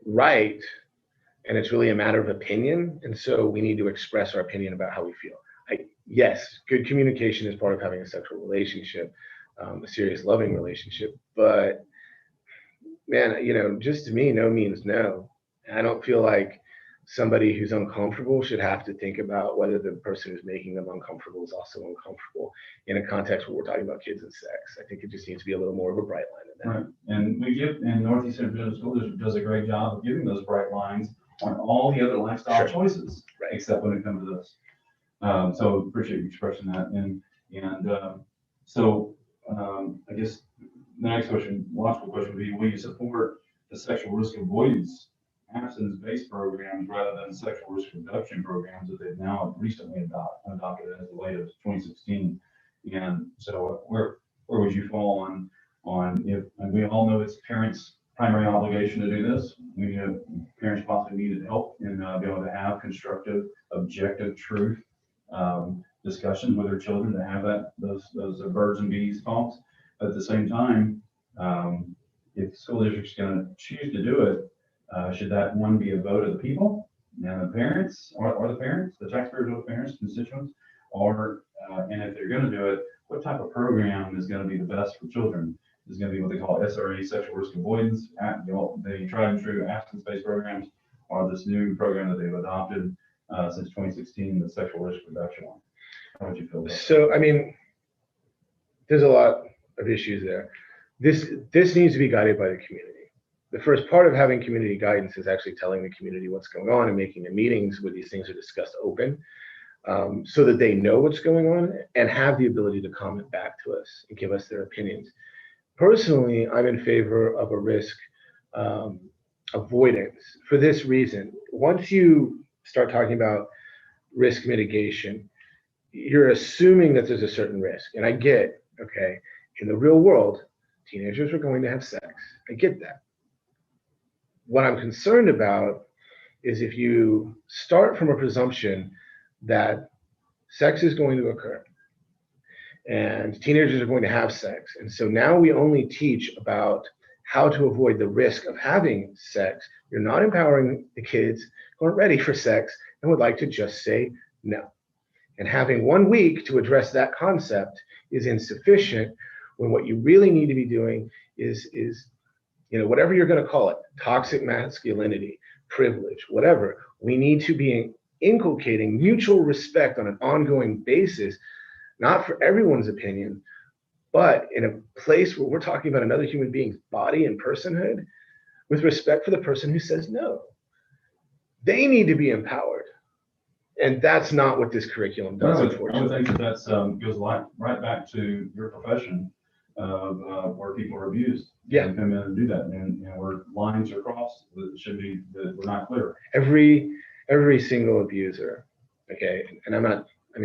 right, and it's really a matter of opinion, and so we need to express our opinion about how we feel. Yes, good communication is part of having a sexual relationship, a serious loving relationship, but man, just to me, no means no. I don't feel like somebody who's uncomfortable should have to think about whether the person who's making them uncomfortable is also uncomfortable in a context where we're talking about kids and sex. I think it just needs to be a little more of a bright line than that. Right. And Northeast School District does a great job of giving those bright lines on all the other lifestyle choices, right, except when it comes to this. So appreciate you expressing that. I guess the next question, logical question would be, will you support the sexual risk avoidance abstinence-based programs rather than sexual risk reduction programs that they've now recently adopted as of late of 2016? And so where would you fall on if, and we all know it's parents' primary obligation to do this. Parents possibly need help in being able to have constructive, objective truth discussion with their children, to have those birds and bees talks. But at the same time, if the school district's going to choose to do it, should that one be a vote of the people and the parents, or the parents, the taxpayers or the parents, constituents, or and if they're going to do it, what type of program is going to be the best for children? Is going to be what they call SRA, sexual risk avoidance, the tried and true abstinence-based programs, or this new program that they've adopted since 2016, the sexual risk reduction one. How would you feel about that? So, I mean, there's a lot of issues there. This needs to be guided by the community. The first part of having community guidance is actually telling the community what's going on and making the meetings where these things are discussed open, so that they know what's going on and have the ability to comment back to us and give us their opinions. Personally, I'm in favor of a risk avoidance for this reason. Once you start talking about risk mitigation, you're assuming that there's a certain risk. And I get, okay, in the real world, Teenagers are going to have sex. I get that. What I'm concerned about is if you start from a presumption that sex is going to occur and teenagers are going to have sex. And so now we only teach about how to avoid the risk of having sex. You're not empowering the kids who aren't ready for sex and would like to just say no. And having 1 week to address that concept is insufficient when what you really need to be doing is whatever you're going to call it, toxic masculinity, privilege, whatever, we need to be inculcating mutual respect on an ongoing basis, not for everyone's opinion, but in a place where we're talking about another human being's body and personhood with respect for the person who says no. They need to be empowered. And that's not what this curriculum does, unfortunately. I would think that goes right back to your profession of where people are abused. Yeah. And come in and do that. And where lines are crossed that should be, that we're not clear. Every single abuser, okay, and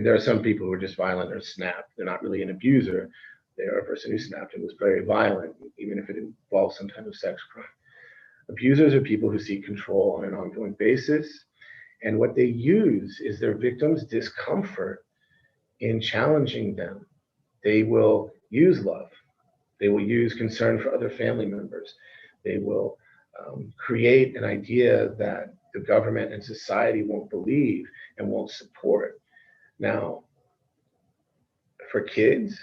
there are some people who are just violent or snap. They're not really an abuser. They are a person who snapped and was very violent, even if it involves some kind of sex crime. Abusers are people who seek control on an ongoing basis. And what they use is their victims' discomfort in challenging them. They will use love. They will use concern for other family members. They will create an idea that the government and society won't believe and won't support. Now, for kids,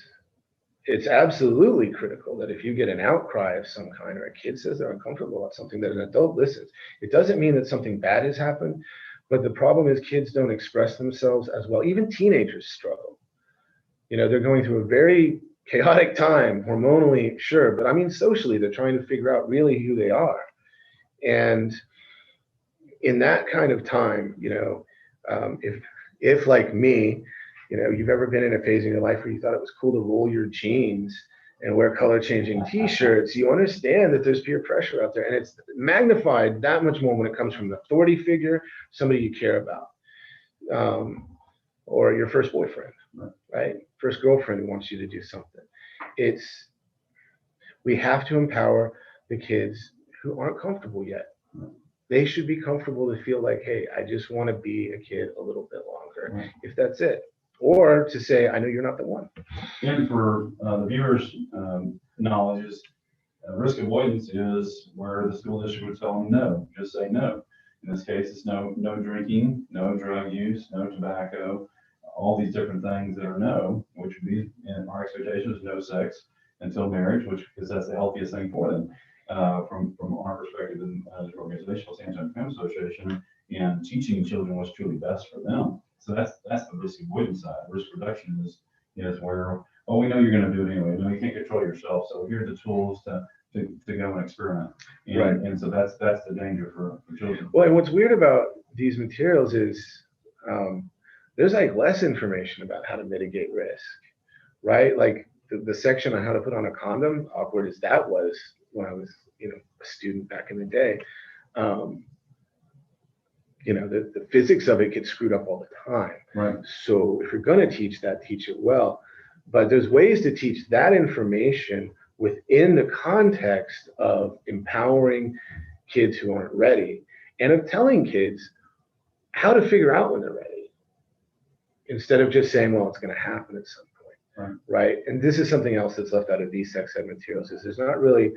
it's absolutely critical that if you get an outcry of some kind or a kid says they're uncomfortable about something, that an adult listens. It doesn't mean that something bad has happened, but the problem is kids don't express themselves as well. Even teenagers struggle. They're going through a very chaotic time, hormonally, sure, but I mean socially, they're trying to figure out really who they are. And in that kind of time, if like me, you've ever been in a phase in your life where you thought it was cool to roll your jeans and wear color changing t-shirts, you understand that there's peer pressure out there, and it's magnified that much more when it comes from an authority figure, somebody you care about, or your first boyfriend, right? First girlfriend who wants you to do something. We have to empower the kids who aren't comfortable yet. They should be comfortable to feel like, hey, I just want to be a kid a little bit longer, if that's it. Or to say, I know you're not the one. And for the viewers' knowledge, risk avoidance is where the school district would tell them no, just say no. In this case, it's no drinking, no drug use, no tobacco, all these different things that are no, which would be, in our expectation, is no sex until marriage, because that's the healthiest thing for them. From our perspective in the organizational Anti-Crime Association, and teaching children what's truly best for them. So that's the risk avoidance side. Risk reduction is where, we know you're going to do it anyway. No, you can't control yourself. So here are the tools to go and experiment. And, right. And so that's the danger for children. Well, and what's weird about these materials is there's like less information about how to mitigate risk, right? Like the section on how to put on a condom, awkward as that was when I was, a student back in the day. The physics of it gets screwed up all the time. Right. So if you're going to teach that, teach it well. But there's ways to teach that information within the context of empowering kids who aren't ready, and of telling kids how to figure out when they're ready, instead of just saying, well, it's going to happen at some point. Right. And this is something else that's left out of these sex ed materials, is there's not really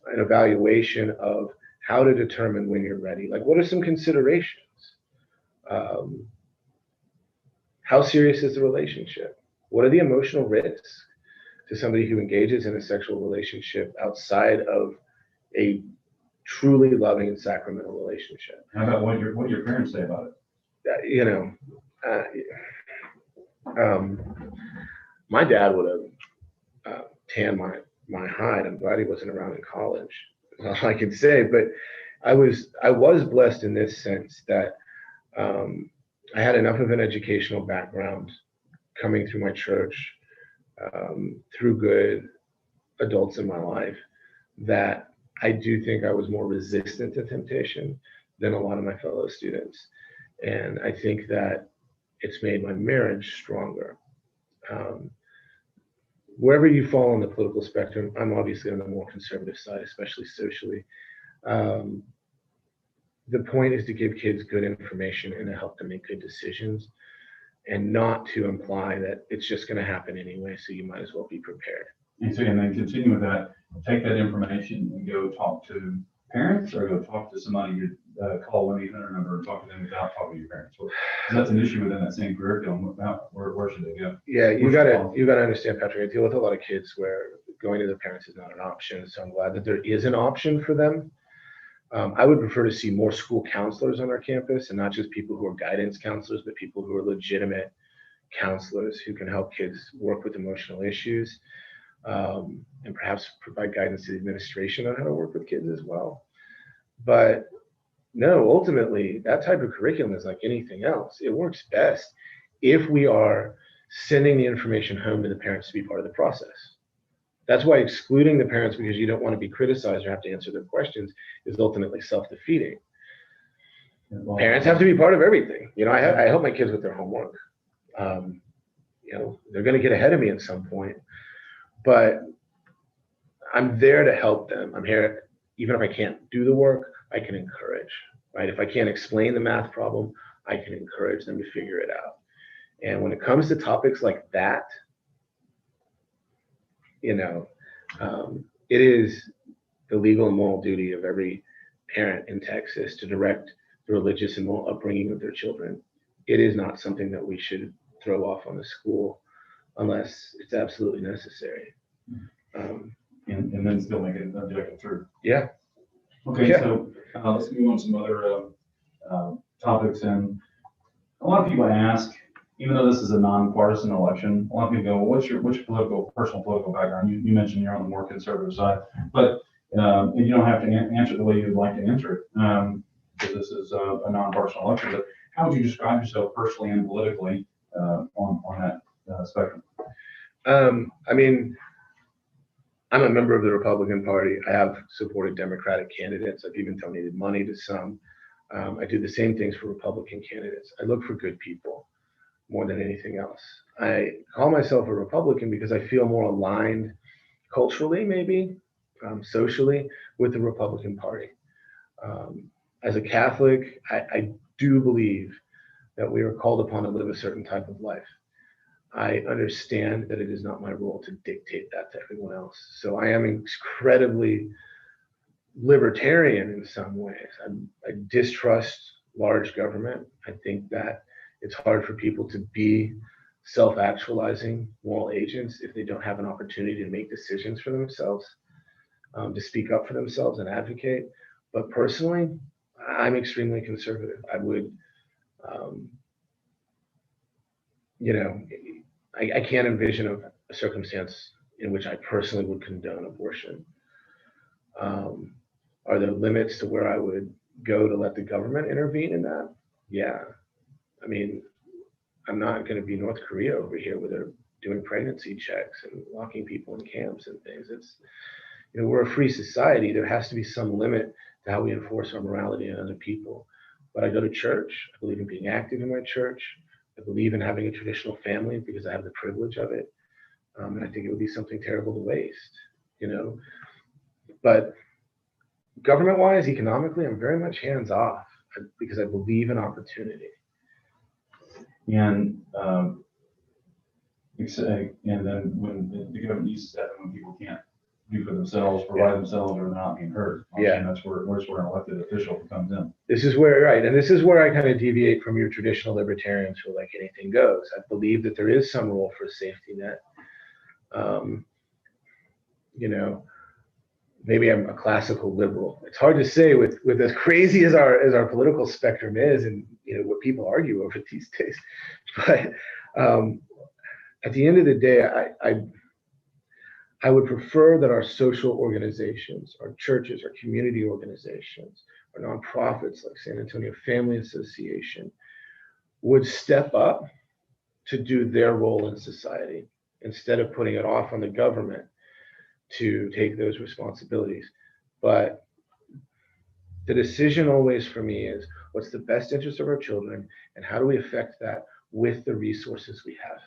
an evaluation of how to determine when you're ready. Like, what are some considerations? How serious is the relationship? What are the emotional risks to somebody who engages in a sexual relationship outside of a truly loving and sacramental relationship? How about what do your parents say about it? My dad would have tanned my hide. I'm glad he wasn't around in college. That's all I can say. But I was blessed in this sense that I had enough of an educational background coming through my church, through good adults in my life, that I do think I was more resistant to temptation than a lot of my fellow students. And I think that it's made my marriage stronger. wherever you fall on the political spectrum, I'm obviously on the more conservative side, especially socially. The point is to give kids good information and to help them make good decisions, and not to imply that it's just going to happen anyway, so you might as well be prepared. And so, and then continue with that, take that information and go talk to parents, or go talk to somebody, you call 1-800 number and talk to them without talking to your parents. Well, that's an issue within that same curriculum. Where should they go? Yeah, you got to understand, Patrick, I deal with a lot of kids where going to the parents is not an option. So I'm glad that there is an option for them. I would prefer to see more school counselors on our campus, and not just people who are guidance counselors, but people who are legitimate counselors who can help kids work with emotional issues, and perhaps provide guidance to the administration on how to work with kids as well. But no, ultimately, that type of curriculum is like anything else. It works best if we are sending the information home to the parents to be part of the process. That's why excluding the parents because you don't want to be criticized or have to answer their questions is ultimately self-defeating. Parents have to be part of everything. You know, I help my kids with their homework. You know, they're going to get ahead of me at some point, but I'm there to help them. I'm here, even if I can't do the work, I can encourage, right? If I can't explain the math problem, I can encourage them to figure it out. And when it comes to topics like that, you know, it is the legal and moral duty of every parent in Texas to direct the religious and moral upbringing of their children. It is not something that we should throw off on the school unless it's absolutely necessary. And then still make it objective through. Yeah. Okay, Yeah. so let's move on to some other topics. And a lot of people ask, even though this is a nonpartisan election, a lot of people go, well, what's your personal political background? You mentioned you're on the more conservative side, but and you don't have to answer it the way you'd like to answer it, because this is a nonpartisan election. But how would you describe yourself personally and politically on that spectrum? I mean, I'm a member of the Republican Party. I have supported Democratic candidates. I've even donated money to some. I do the same things for Republican candidates. I look for good people more than anything else. I call myself a Republican because I feel more aligned culturally, maybe socially, with the Republican Party. As a Catholic, I do believe that we are called upon to live a certain type of life. I understand that it is not my role to dictate that to everyone else. So I am incredibly libertarian in some ways. I distrust large government. I think that it's hard for people to be self-actualizing moral agents if they don't have an opportunity to make decisions for themselves, to speak up for themselves and advocate. But personally, I'm extremely conservative. I would, you know, I can't envision a circumstance in which I personally would condone abortion. Are there limits to where I would go to let the government intervene in that? Yeah. I mean, I'm not going to be North Korea over here where they're doing pregnancy checks and locking people in camps and things. It's, you know, we're a free society. There has to be some limit to how we enforce our morality on other people. But I go to church. I believe in being active in my church. I believe in having a traditional family because I have the privilege of it. And I think it would be something terrible to waste, you know. But government-wise, economically, I'm very much hands-off because I believe in opportunity. And then when the government needs to step in when people can't do for themselves, provide themselves, or they're not being heard. Yeah, that's where an elected official comes in. This is where, right, and this is where I kind of deviate from your traditional libertarians who are like anything goes. I believe that there is some role for a safety net. You know, maybe I'm a classical liberal. It's hard to say with as crazy as our political spectrum is, and you know what people argue over these days. But at the end of the day, I would prefer that our social organizations, our churches, our community organizations, our nonprofits like San Antonio Family Association would step up to do their role in society instead of putting it off on the government to take those responsibilities. But the decision always for me is what's the best interest of our children and how do we affect that with the resources we have?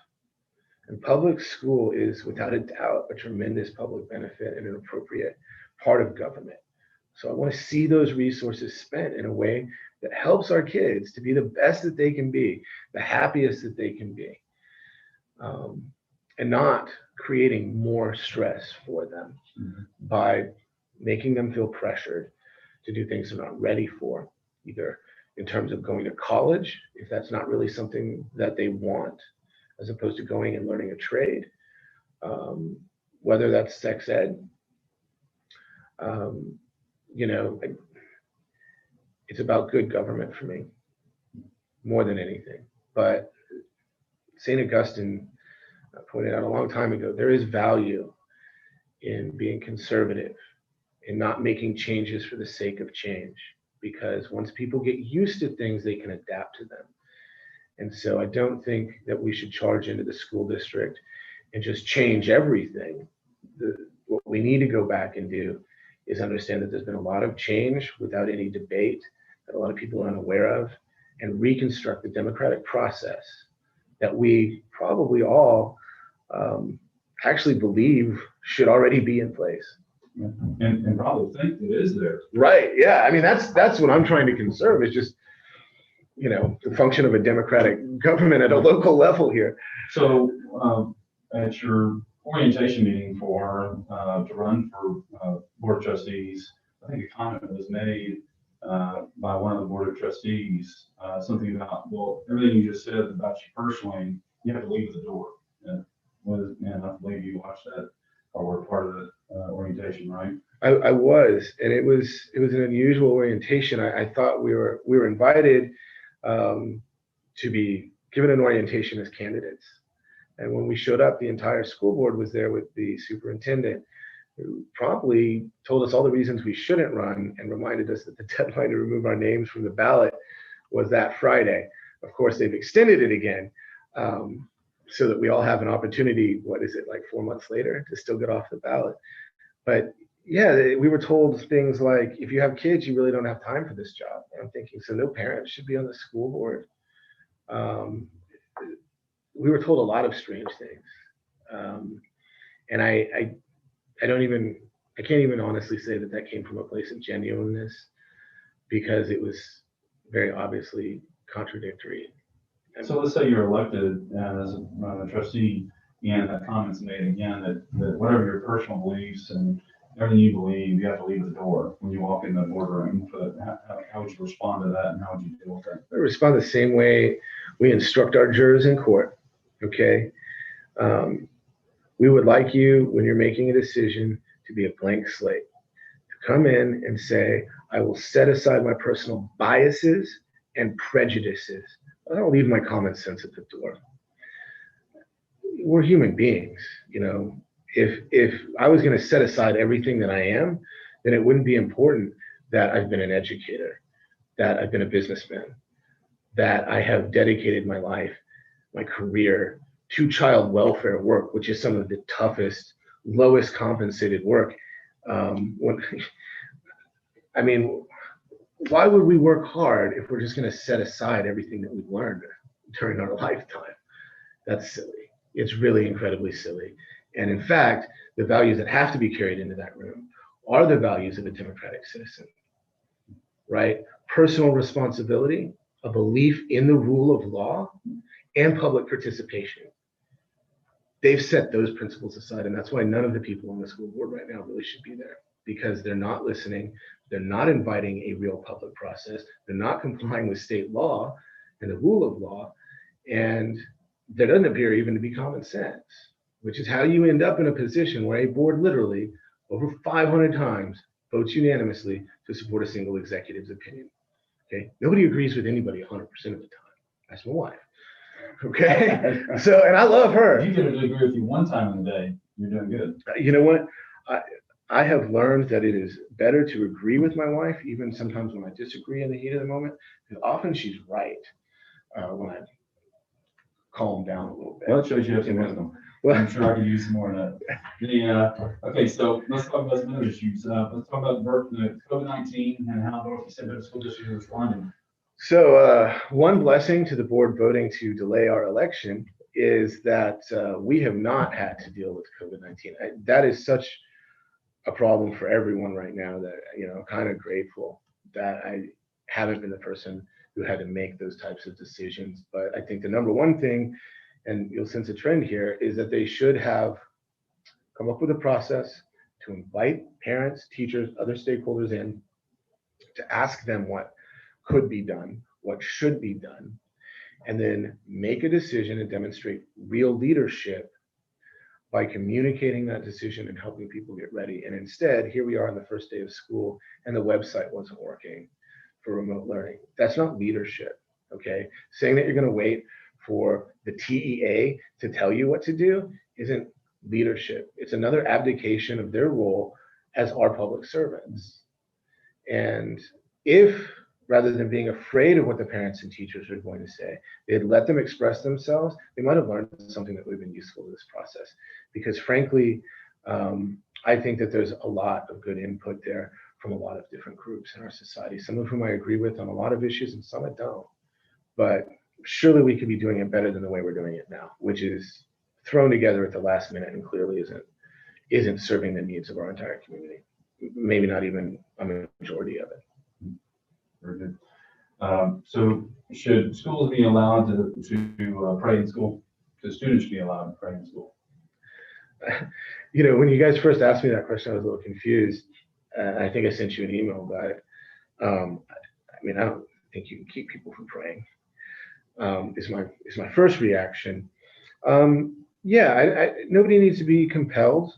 And public school is without a doubt a tremendous public benefit and an appropriate part of government. So I want to see those resources spent in a way that helps our kids to be the best that they can be, the happiest that they can be, and not creating more stress for them by making them feel pressured to do things they're not ready for, either in terms of going to college, if that's not really something that they want, as opposed to going and learning a trade, whether that's sex ed. You know, it's about good government for me more than anything. But St. Augustine pointed out a long time ago, there is value in being conservative, in not making changes for the sake of change, because once people get used to things, they can adapt to them. And so I don't think that we should charge into the school district and just change everything. What we need to go back and do is understand that there's been a lot of change without any debate that a lot of people are unaware of, and reconstruct the democratic process that we probably all actually believe should already be in place. And probably think it is there. Right. Yeah. I mean, that's what I'm trying to conserve, is just, you know, the function of a democratic government at a local level here. So at your orientation meeting for to run for Board of Trustees, I think a comment was made by one of the Board of Trustees, something about, well, everything you just said about you personally, you have to leave the door. And I believe you watched that or were part of the orientation, right? I was, and it was an unusual orientation. I thought we were invited to be given an orientation as candidates. And when we showed up, the entire school board was there with the superintendent, who promptly told us all the reasons we shouldn't run and reminded us that the deadline to remove our names from the ballot was that Friday. Of course, they've extended it again, so that we all have an opportunity, what is it, like 4 months later, to still get off the ballot. But yeah, we were told things like, if you have kids, you really don't have time for this job. And I'm thinking, so no parents should be on the school board. We were told a lot of strange things. And I can't even honestly say that came from a place of genuineness, because it was very obviously contradictory. So let's say you're elected as a trustee, and that comment's made again that whatever your personal beliefs and everything you believe, you have to leave the door when you walk in the boardroom. But how would you respond to that, and how would you deal with that? I respond the same way we instruct our jurors in court. Okay. We would like you, when you're making a decision, to be a blank slate, to come in and say, I will set aside my personal biases and prejudices. I don't leave my common sense at the door. We're human beings, you know. If I was going to set aside everything that I am, then it wouldn't be important that I've been an educator, that I've been a businessman, that I have dedicated my life, my career to child welfare work, which is some of the toughest, lowest compensated work. I mean, why would we work hard if we're just going to set aside everything that we've learned during our lifetime? That's silly. It's really incredibly silly. And in fact, the values that have to be carried into that room are the values of a democratic citizen, right? Personal responsibility, a belief in the rule of law, and public participation. They've set those principles aside, and that's why none of the people on the school board right now really should be there, because they're not listening, they're not inviting a real public process, they're not complying with state law and the rule of law, and there doesn't appear even to be common sense, which is how you end up in a position where a board literally over 500 times votes unanimously to support a single executive's opinion. Okay, nobody agrees with anybody 100% of the time. That's my wife. Okay, so, and I love her. If you get her to agree with you one time in the day, you're doing good. You know what? I have learned that it is better to agree with my wife, even sometimes when I disagree in the heat of the moment, because often she's right when I calm down a little bit. Well, it shows you have some wisdom. Well, I'm sure I could use some more of that. Okay, so let's talk about some other issues. Let's talk about COVID-19 and how North December School District is responding. So one blessing to the board voting to delay our election is that we have not had to deal with COVID-19. That is such a problem for everyone right now that, you know, I'm kind of grateful that I haven't been the person who had to make those types of decisions. But I think the number one thing, and you'll sense a trend here, is that they should have come up with a process to invite parents, teachers, other stakeholders in, to ask them what could be done, what should be done, and then make a decision and demonstrate real leadership by communicating that decision and helping people get ready. And instead, here we are on the first day of school and the website wasn't working for remote learning. That's not leadership, okay? Saying that you're gonna wait for the TEA to tell you what to do isn't leadership. It's another abdication of their role as our public servants. And if, rather than being afraid of what the parents and teachers are going to say, they'd let them express themselves, they might have learned something that would have been useful to this process. Because frankly, I think that there's a lot of good input there from a lot of different groups in our society, some of whom I agree with on a lot of issues and some I don't. But surely we could be doing it better than the way we're doing it now, which is thrown together at the last minute and clearly isn't serving the needs of our entire community. Maybe not even a majority of it. Very good. So should schools be allowed to pray in school? Should students be allowed to pray in school? You know, when you guys first asked me that question, I was a little confused. I think I sent you an email about it. I mean, I don't think you can keep people from praying. Is my first reaction. Yeah, nobody needs to be compelled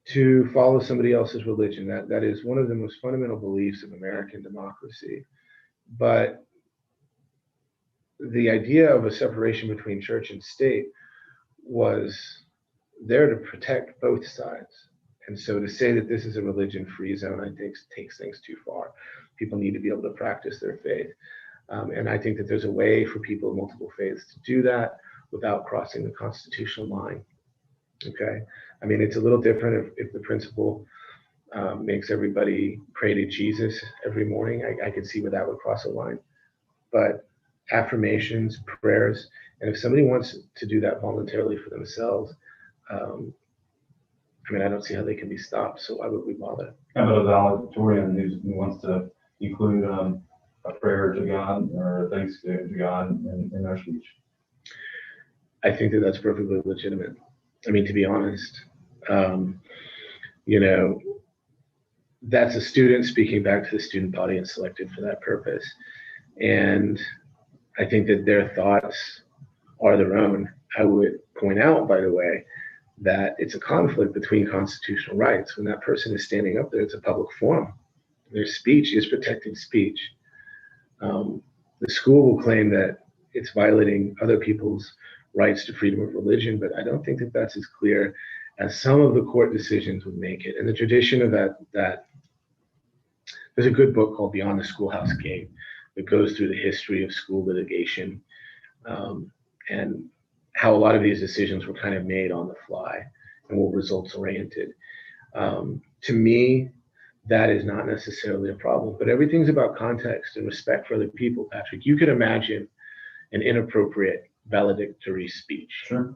to follow somebody else's religion. That is one of the most fundamental beliefs of American democracy. But the idea of a separation between church and state was there to protect both sides. And so to say that this is a religion-free zone, I think takes things too far. People need to be able to practice their faith. And I think that there's a way for people of multiple faiths to do that without crossing the constitutional line. Okay, I mean, it's a little different if the principal makes everybody pray to Jesus every morning. I could see where that would cross a line. But affirmations, prayers, and if somebody wants to do that voluntarily for themselves, I mean, I don't see how they can be stopped. So why would we bother? How about a valedictorian who wants to include a prayer to God or thanks to God in their speech? I think that that's perfectly legitimate. I mean, to be honest, you know, that's a student speaking back to the student body and selected for that purpose. And I think that their thoughts are their own. I would point out, by the way, that it's a conflict between constitutional rights. When that person is standing up there, it's a public forum. Their speech is protected speech. The school will claim that it's violating other people's rights to freedom of religion, but I don't think that that's as clear as some of the court decisions would make it. And the tradition of that there's a good book called Beyond the Schoolhouse Gate that goes through the history of school litigation and how a lot of these decisions were kind of made on the fly and were results oriented. To me, that is not necessarily a problem, but everything's about context and respect for other people, Patrick. You could imagine an inappropriate valedictory speech. Sure.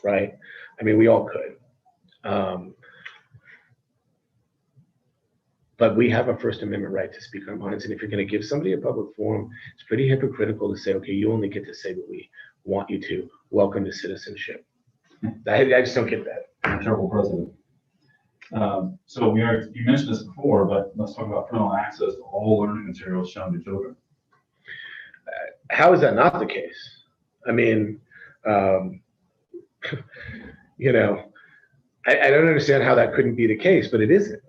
Right? I mean, we all could. But we have a First Amendment right to speak our minds. And if you're going to give somebody a public forum, it's pretty hypocritical to say, okay, you only get to say what we want you to. Welcome to citizenship. I just don't get that. Terrible president. So you mentioned this before, but let's talk about parental access to all learning materials shown to children. How is that not the case? I mean, you know, I don't understand how that couldn't be the case, but it isn't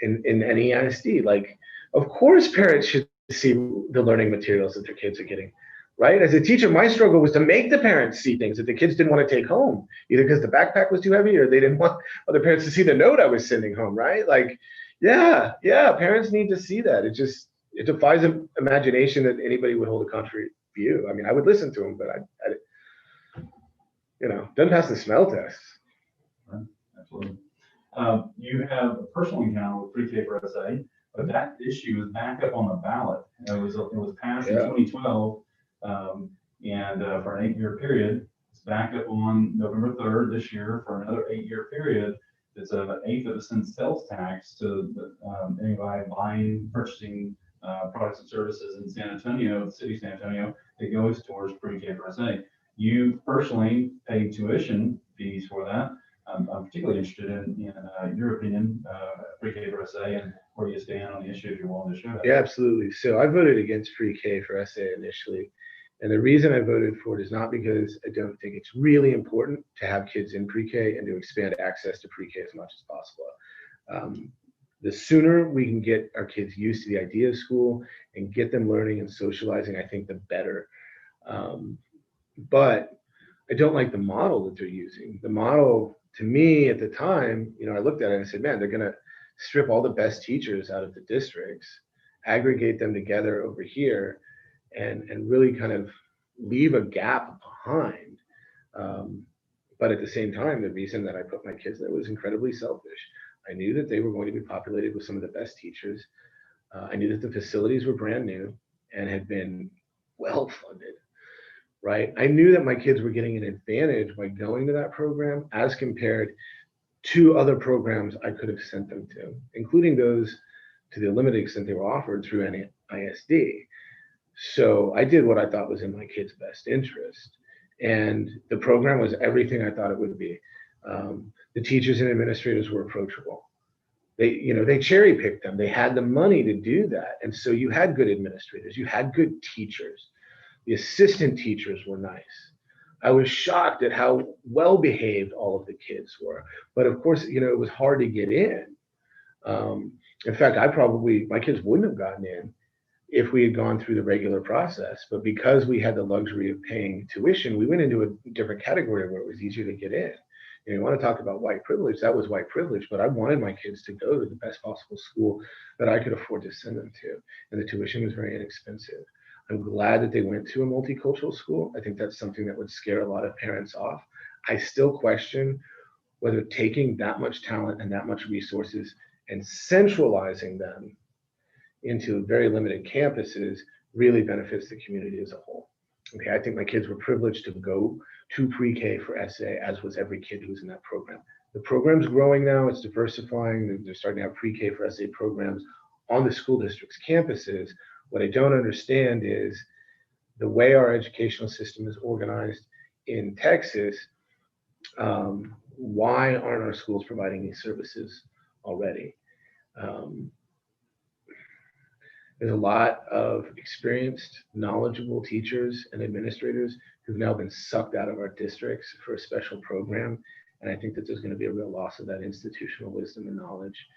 in NEISD. Like, of course, parents should see the learning materials that their kids are getting, right? As a teacher, my struggle was to make the parents see things that the kids didn't want to take home, either because the backpack was too heavy or they didn't want other parents to see the note I was sending home, right? Like, yeah, parents need to see that. It defies imagination that anybody would hold a contrary view. I mean, I would listen to them, but I you know, doesn't pass the smell test. Right. Absolutely. You have a personal encounter with pre-K for SA, but that issue is back up on the ballot. It was passed in 2012, and for an 8-year period, It's back up on November 3rd this year for another 8-year period. It's an 1/8 of a cent sales tax to anybody buying, purchasing products and services in San Antonio, the city of San Antonio. It goes towards pre-K for SA. You personally paid tuition fees for that. I'm particularly interested in your opinion, pre-K for SA, and where you stand on the issue if you're willing to share that. Yeah, absolutely. So I voted against pre-K for SA initially. And the reason I voted for it is not because I don't think it's really important to have kids in pre-K and to expand access to pre-K as much as possible. The sooner we can get our kids used to the idea of school and get them learning and socializing, I think the better. But I don't like the model that they're using. The model, to me at the time, I looked at it and I said, man, they're going to strip all the best teachers out of the districts, aggregate them together over here, and really kind of leave a gap behind. But at the same time, the reason that I put my kids there was incredibly selfish. I knew that they were going to be populated with some of the best teachers. I knew that the facilities were brand new and had been well funded, right? I knew that my kids were getting an advantage by going to that program as compared to other programs I could have sent them to, including those to the limited extent they were offered through NEISD. So I did what I thought was in my kids' best interest. And the program was everything I thought it would be. The teachers and administrators were approachable. They cherry picked them. They had the money to do that. And so you had good administrators, you had good teachers. The assistant teachers were nice. I was shocked at how well behaved all of the kids were. But of course, it was hard to get in. In fact, my kids wouldn't have gotten in if we had gone through the regular process. But because we had the luxury of paying tuition, we went into a different category where it was easier to get in. You want to talk about white privilege, that was white privilege, but I wanted my kids to go to the best possible school that I could afford to send them to. And the tuition was very inexpensive. I'm glad that they went to a multicultural school. I think that's something that would scare a lot of parents off. I still question whether taking that much talent and that much resources and centralizing them into very limited campuses really benefits the community as a whole. Okay, I think my kids were privileged to go to pre-K for SA, as was every kid who was in that program. The program's growing now, it's diversifying. They're starting to have pre-K for SA programs on the school district's campuses. What I don't understand is the way our educational system is organized in Texas. Why aren't our schools providing these services already? There's a lot of experienced, knowledgeable teachers and administrators who've now been sucked out of our districts for a special program. And I think that there's going to be a real loss of that institutional wisdom and knowledge.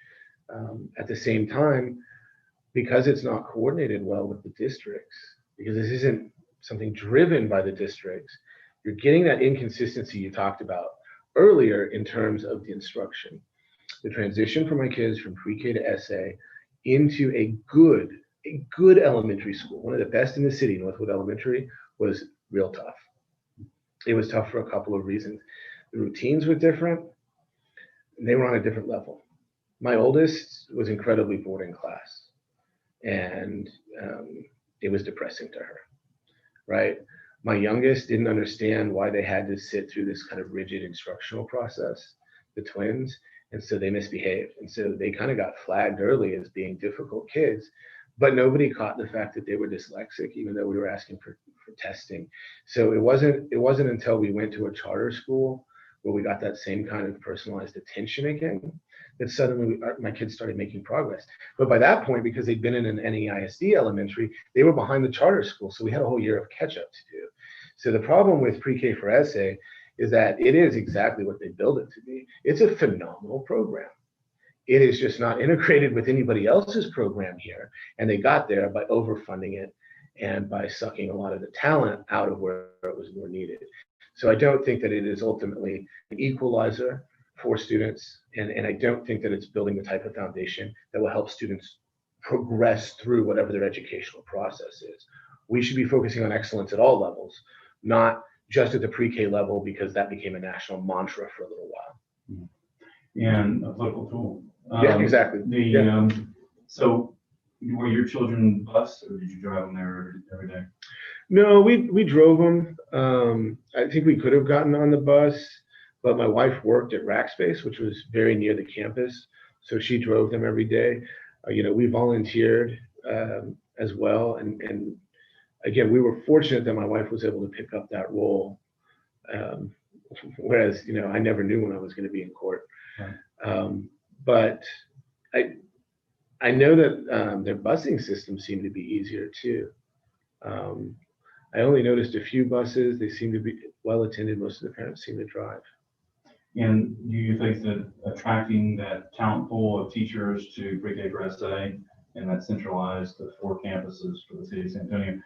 At the same time, because it's not coordinated well with the districts, because this isn't something driven by the districts, you're getting that inconsistency you talked about earlier in terms of the instruction. The transition for my kids from pre-K to SA into a good elementary school, one of the best in the city, Northwood Elementary, was real tough. It was tough for a couple of reasons. The routines were different. They were on a different level. My oldest was incredibly bored in class, and it was depressing to her, right? My youngest didn't understand why they had to sit through this kind of rigid instructional process, the twins, and so they misbehaved. And so they kind of got flagged early as being difficult kids, but nobody caught the fact that they were dyslexic, even though we were asking for testing. So it wasn't until we went to a charter school where we got that same kind of personalized attention again that suddenly my kids started making progress. But by that point, because they'd been in an NEISD elementary, they were behind the charter school. So we had a whole year of catch up to do. So the problem with pre-K for SA is that it is exactly what they build it to be. It's a phenomenal program. It is just not integrated with anybody else's program here. And they got there by overfunding it and by sucking a lot of the talent out of where it was more needed. So I don't think that it is ultimately an equalizer for students. And I don't think that it's building the type of foundation that will help students progress through whatever their educational process is. We should be focusing on excellence at all levels, not just at the pre-K level, because that became a national mantra for a little while. And a political tool. Yeah, exactly. So were your children bused, or did you drive them there every day? No, we drove them. I think we could have gotten on the bus, but my wife worked at Rackspace, which was very near the campus, so she drove them every day. We volunteered as well, and again, we were fortunate that my wife was able to pick up that role, whereas I never knew when I was going to be in court. Right. But I know that their busing system seemed to be easier too. I only noticed a few buses. They seem to be well attended. Most of the parents seem to drive. And do you think that attracting that talent pool of teachers to pre-K for SA and that centralized the 4 campuses for the city of San Antonio,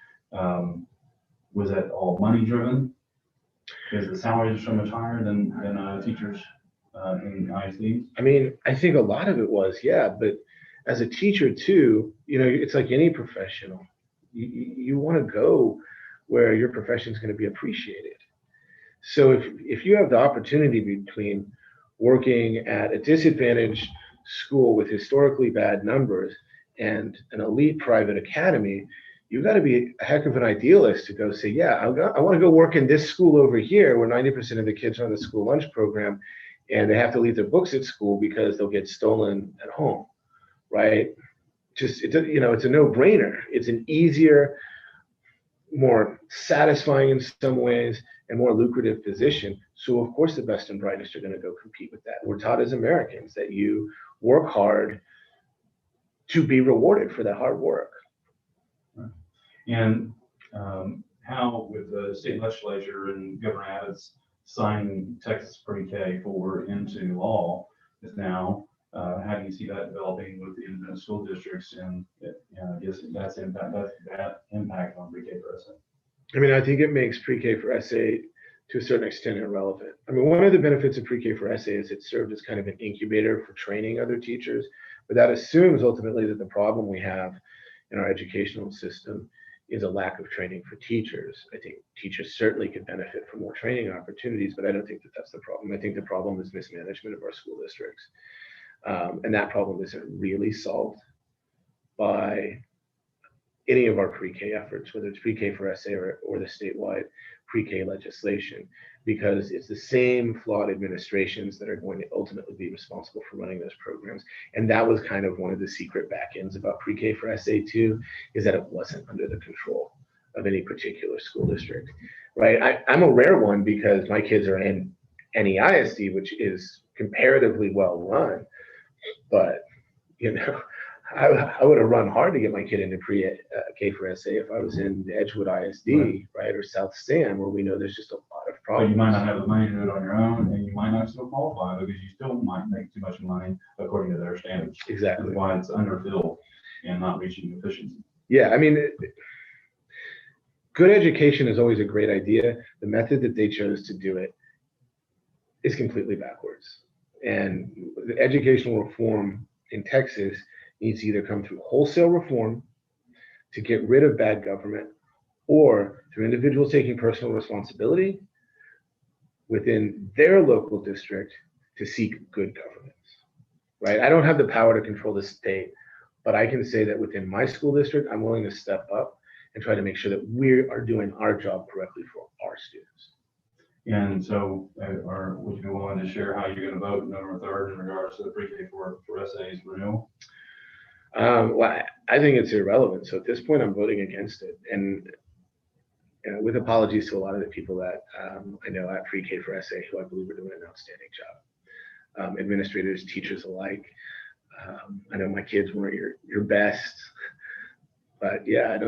was that all money driven? Because the salaries are so much higher than teachers in ISDs? I mean, I think a lot of it was, yeah, but as a teacher too, it's like any professional. You want to go where your profession is going to be appreciated. So if you have the opportunity between working at a disadvantaged school with historically bad numbers and an elite private academy, you got to be a heck of an idealist to go say, yeah, I want to go work in this school over here where 90% of the kids are on the school lunch program and they have to leave their books at school because they'll get stolen at home, right? It's a no-brainer. It's an easier, more satisfying in some ways, and more lucrative position. So of course the best and brightest are going to go compete with that. We're taught as Americans that you work hard to be rewarded for that hard work. And how, with the state legislature and Governor Abbott's signing Texas pre-K 4 into law, is now, how do you see that developing with the independent school districts, and I guess that's that impact on pre-K for SA? I mean, I think it makes pre-K for SA to a certain extent irrelevant. I mean, one of the benefits of pre-K for SA is it served as kind of an incubator for training other teachers, but that assumes ultimately that the problem we have in our educational system is a lack of training for teachers. I think teachers certainly could benefit from more training opportunities, but I don't think that that's the problem. I think the problem is mismanagement of our school districts. And that problem isn't really solved by any of our pre-K efforts, whether it's pre-K for SA or the statewide pre-K legislation, because it's the same flawed administrations that are going to ultimately be responsible for running those programs. And that was kind of one of the secret back ends about pre-K for SA2, is that it wasn't under the control of any particular school district, right? I'm a rare one because my kids are in NEISD, which is comparatively well run, but I would have run hard to get my kid into pre-K for SA if I was in the Edgewood ISD, right, or South Stan, where we know there's just a lot of But problems. you might not have the money to do it on your own, and you might not still qualify because you still might make too much money according to their standards. Exactly. That's why it's underfilled and not reaching efficiency. Yeah, I mean, good education is always a great idea. The method that they chose to do it is completely backwards. And the educational reform in Texas needs to either come through wholesale reform to get rid of bad government, or through individuals taking personal responsibility within their local district to seek good governance, right? I don't have the power to control the state, but I can say that within my school district, I'm willing to step up and try to make sure that we are doing our job correctly for our students. And so, would you be willing to share how you're going to vote November 3rd in regards to the pre-K for SA's renewal? Well, I think it's irrelevant. So at this point, I'm voting against it. And with apologies to a lot of the people that I know at pre-K for SA, who I believe are doing an outstanding job. Administrators, teachers alike. I know my kids weren't your best, but yeah,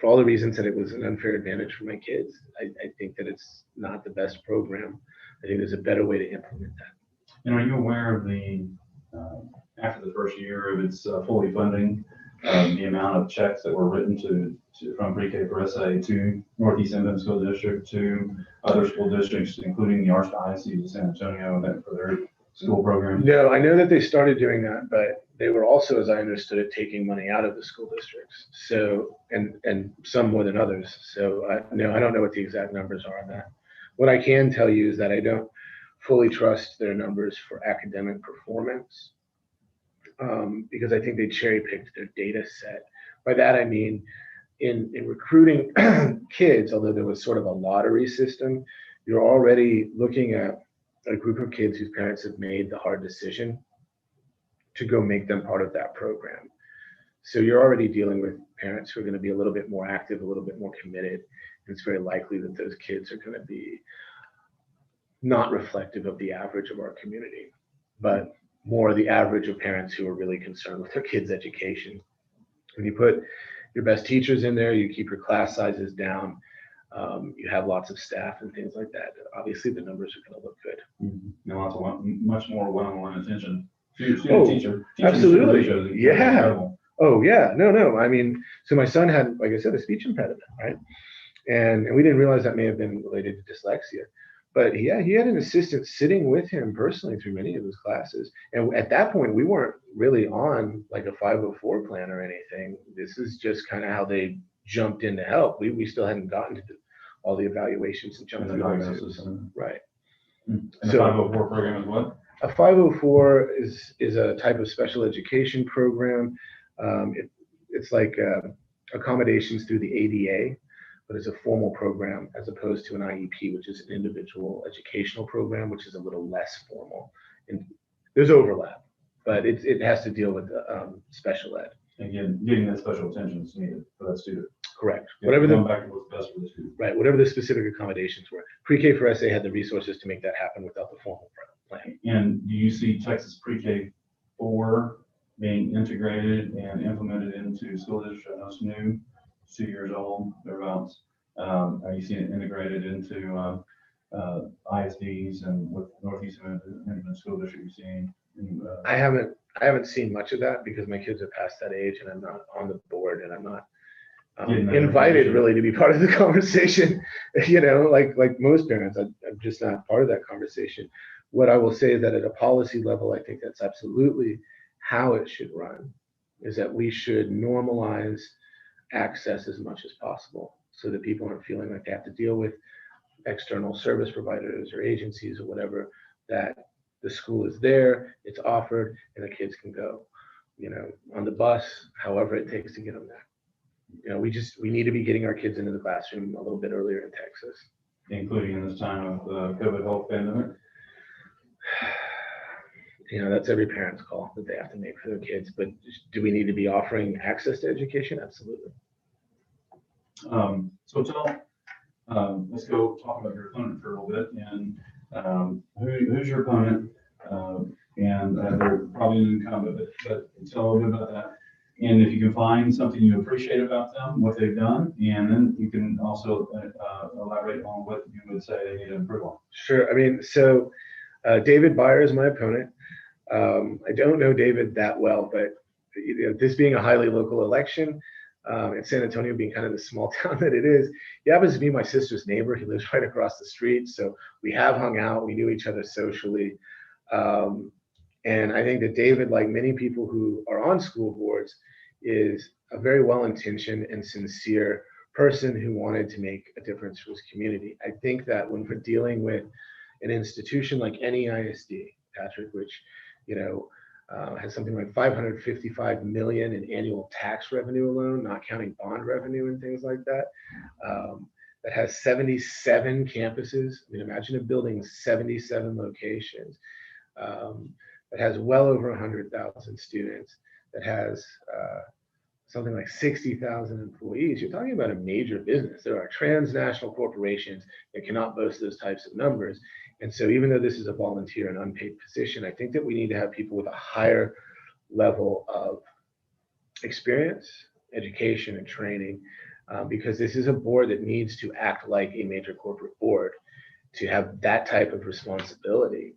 for all the reasons that it was an unfair advantage for my kids, I think that it's not the best program. I think there's a better way to implement that. And are you aware of the, after the first year of its fully funding, the amount of checks that were written from pre-K for SA to Northeast Independent School District to other school districts, including the Archdiocese of San Antonio, that for their school program? No, I know that they started doing that, but they were also, as I understood it, taking money out of the school districts. So, and some more than others. So no, I don't know what the exact numbers are on that. What I can tell you is that I don't fully trust their numbers for academic performance. because I think they cherry picked their data set. By that I mean, in recruiting kids, although there was sort of a lottery system, you're already looking at a group of kids whose parents have made the hard decision to go make them part of that program. So you're already dealing with parents who are going to be a little bit more active, a little bit more committed. And it's very likely that those kids are going to be not reflective of the average of our community, but more the average of parents who are really concerned with their kids' education. When you put your best teachers in there, you keep your class sizes down, you have lots of staff and things like that, obviously the numbers are going to look good. And lots of much more one-on-one attention. Oh, Teacher absolutely. Yeah. Incredible. Oh yeah, no. I mean, so my son had, like I said, a speech impediment, right? And we didn't realize that may have been related to dyslexia. But he had an assistant sitting with him personally through many of his classes. And at that point, we weren't really on like a 504 plan or anything. This is just kind of how they jumped in to help. We still hadn't gotten to all the evaluations and jumped through those. Right. And the 504 program is what? A 504 is a type of special education program. It's like accommodations through the ADA, but it's a formal program as opposed to an IEP, which is an individual educational program, which is a little less formal. And there's overlap, but it has to deal with special ed. Again, getting that special attention is needed for that student. Correct. Whatever back to what's best for the student. Right. Whatever the specific accommodations were. Pre-K for SA had the resources to make that happen without the formal plan. And do you see Texas Pre-K 4 being integrated and implemented into school district? I know it's new, 2 years old, thereabouts. Are you seeing it integrated into ISDs and with Northeast Independent School District? You're seeing? I haven't seen much of that because my kids are past that age and I'm not on the board and I'm not invited really to be part of the conversation. You know, like most parents, I'm just not part of that conversation. What I will say is that at a policy level, I think that's absolutely how it should run, is that we should normalize access as much as possible so that people aren't feeling like they have to deal with external service providers or agencies or whatever, that the school is there, it's offered, and the kids can go, you know, on the bus, however it takes to get them there. You know, we need to be getting our kids into the classroom a little bit earlier in Texas. Including in this time of the COVID health pandemic? You know, that's every parent's call that they have to make for their kids, but do we need to be offering access to education? Absolutely. So let's go talk about your opponent for a little bit. And who's your opponent? And they're probably an incumbent, but tell a little bit about that. And if you can find something you appreciate about them, what they've done, and then you can also elaborate on what you would say they need to improve on. Sure. I mean, so David Byer is my opponent. I don't know David that well, but you know, this being a highly local election, and San Antonio being kind of the small town that it is, he happens to be my sister's neighbor. He lives right across the street. So we have hung out, we knew each other socially. And I think that David, like many people who are on school boards, is a very well-intentioned and sincere person who wanted to make a difference for his community. I think that when we're dealing with an institution like NEISD, Patrick, which, you know, has something like 555 million in annual tax revenue alone, not counting bond revenue and things like that, that has 77 campuses. I mean, imagine a building with 77 locations, that has well over 100,000 students, that has something like 60,000 employees. You're talking about a major business. There are transnational corporations that cannot boast those types of numbers. And so even though this is a volunteer and unpaid position, I think that we need to have people with a higher level of experience, education, and training, because this is a board that needs to act like a major corporate board to have that type of responsibility,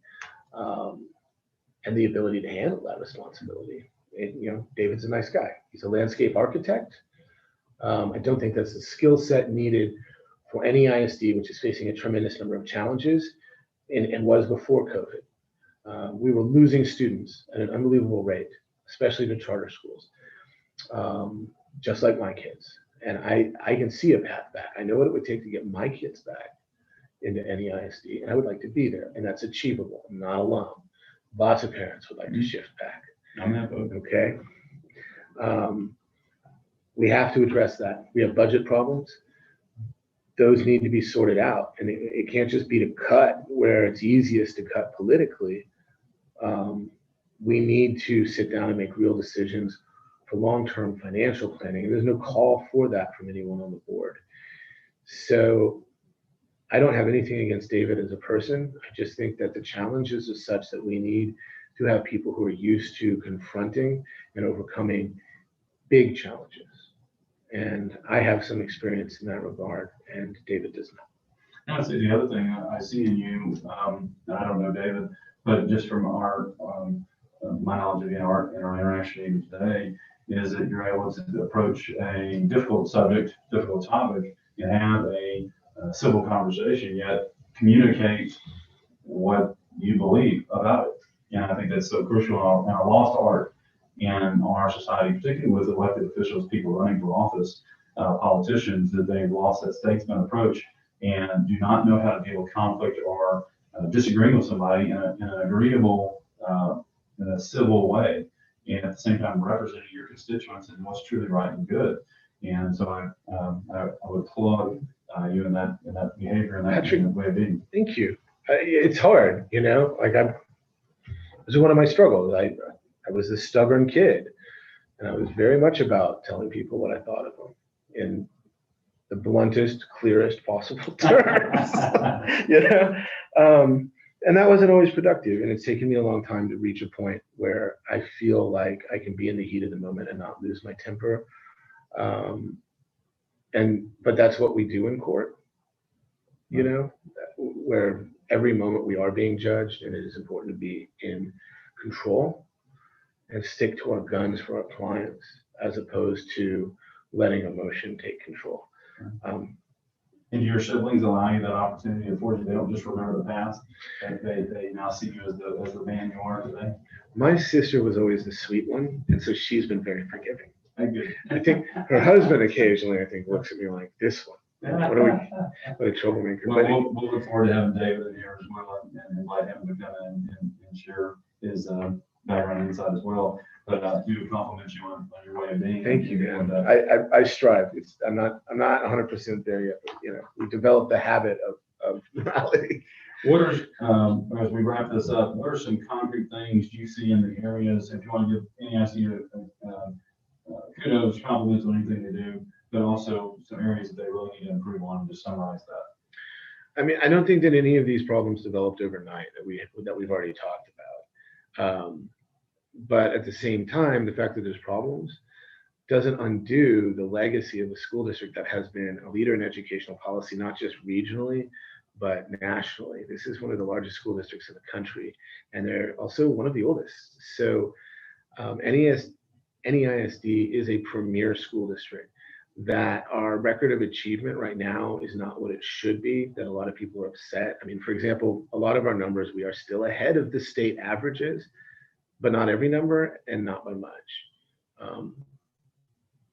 and the ability to handle that responsibility. And, you know, David's a nice guy. He's a landscape architect. I don't think that's the skill set needed for any ISD, which is facing a tremendous number of challenges, and was before COVID. We were losing students at an unbelievable rate, especially to charter schools, just like my kids. And I can see a path back. I know what it would take to get my kids back into NEISD, and I would like to be there, and that's achievable. I'm not alone. Lots of parents would like to shift back. I'm that boat. Okay. We have to address that. We have budget problems. Those need to be sorted out. And it can't just be to cut where it's easiest to cut politically. We need to sit down and make real decisions for long-term financial planning. And there's no call for that from anyone on the board. So I don't have anything against David as a person. I just think that the challenges are such that we need to have people who are used to confronting and overcoming big challenges. And I have some experience in that regard, and David does not. I would say the other thing I see in you, I don't know David, but just from our my knowledge of you in our interaction even today, is that you're able to approach a difficult subject, difficult topic, and have a civil conversation, yet communicate what you believe about it. And I think that's so crucial in our lost art in our society, particularly with elected officials, people running for office, politicians, that they've lost that statesman approach and do not know how to deal with conflict or disagreeing with somebody in an agreeable, in a civil way, and at the same time representing your constituents and what's truly right and good. And so I would applaud you in that behavior and that Patrick, way of being. Thank you. It's hard, you know, like this is one of my struggles. I was this stubborn kid, and I was very much about telling people what I thought of them in the bluntest, clearest possible terms, you know? And that wasn't always productive, and it's taken me a long time to reach a point where I feel like I can be in the heat of the moment and not lose my temper. But that's what we do in court, you know, where every moment we are being judged, and it is important to be in control and stick to our guns for our clients, as opposed to letting emotion take control. And do your siblings allow you that opportunity? Unfortunately, they don't just remember the past. They now see you as the man you are today. My sister was always the sweet one, and so she's been very forgiving. Thank you. I think her husband occasionally, I think, looks at me like, this one. What a troublemaker. Well, we'll look forward to having David in here as well, and invite him to come in and share his background and insight as well. But I do compliment you on your way of being. Thank you, man. I strive. I'm not 100% there yet, but you know, we developed the habit of morality. What are, as we wrap this up, what are some concrete things you see in the areas, if you want to give any idea, kudos, compliments on anything they do, but also some areas that they really need to improve on, and just summarize that? I mean, I don't think that any of these problems developed overnight that we've already talked about. But at the same time, the fact that there's problems doesn't undo the legacy of a school district that has been a leader in educational policy, not just regionally, but nationally. This is one of the largest school districts in the country, and they're also one of the oldest. So NEISD is a premier school district. That our record of achievement right now is not what it should be, that a lot of people are upset. I mean, for example, a lot of our numbers, we are still ahead of the state averages, but not every number and not by much.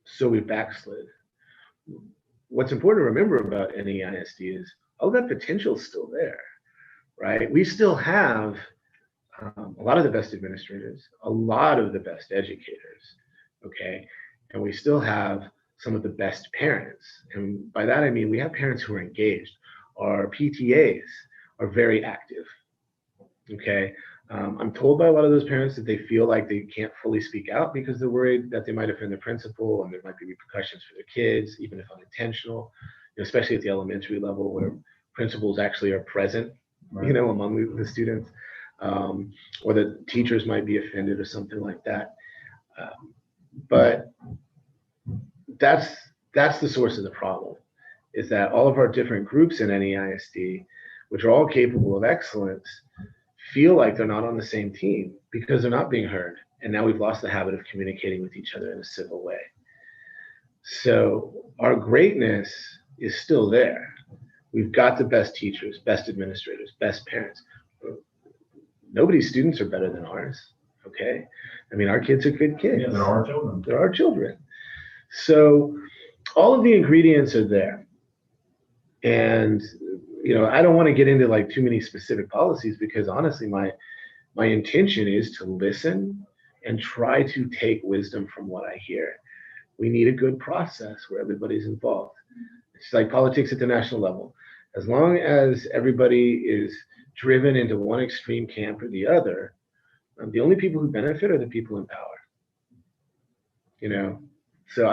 So we backslid. What's important to remember about NEISD is all that potential is still there, right? We still have a lot of the best administrators, a lot of the best educators, okay? And we still have some of the best parents. And by that, I mean, we have parents who are engaged. Our PTAs are very active, okay? I'm told by a lot of those parents that they feel like they can't fully speak out because they're worried that they might offend the principal and there might be repercussions for their kids, even if unintentional, especially at the elementary level where principals actually are present, right, you know, among the students, or the teachers might be offended or something like that. But that's the source of the problem, is that all of our different groups in NEISD, which are all capable of excellence, feel like they're not on the same team because they're not being heard. And now we've lost the habit of communicating with each other in a civil way. So our greatness is still there. We've got the best teachers, best administrators, best parents. Nobody's students are better than ours, okay? I mean, our kids are good kids. Yeah, they're our children. They're our children. So all of the ingredients are there. And you know, I don't want to get into like too many specific policies because honestly, my intention is to listen and try to take wisdom from what I hear. We need a good process where everybody's involved. It's like politics at the national level. As long as everybody is driven into one extreme camp or the other, the only people who benefit are the people in power. You know, so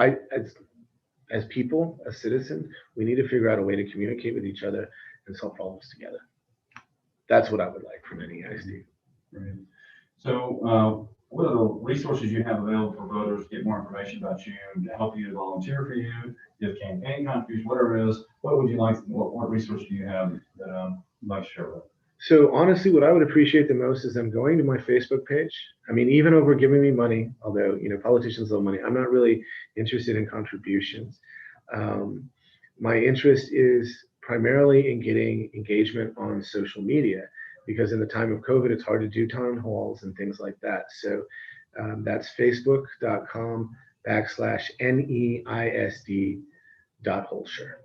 as people, as citizens, we need to figure out a way to communicate with each other and solve problems together. That's what I would like from NEISD. Right. So what are the resources you have available for voters to get more information about you, to help you, to volunteer for you, give campaign contributions, whatever it is? What would you like, what resource do you have that you'd like to share with us? So honestly, what I would appreciate the most is them going to my Facebook page. I mean, even over giving me money, although, you know, politicians love money, I'm not really interested in contributions. My interest is primarily in getting engagement on social media, because in the time of COVID, it's hard to do town halls and things like that. So that's facebook.com/NEISD.Hoelscher,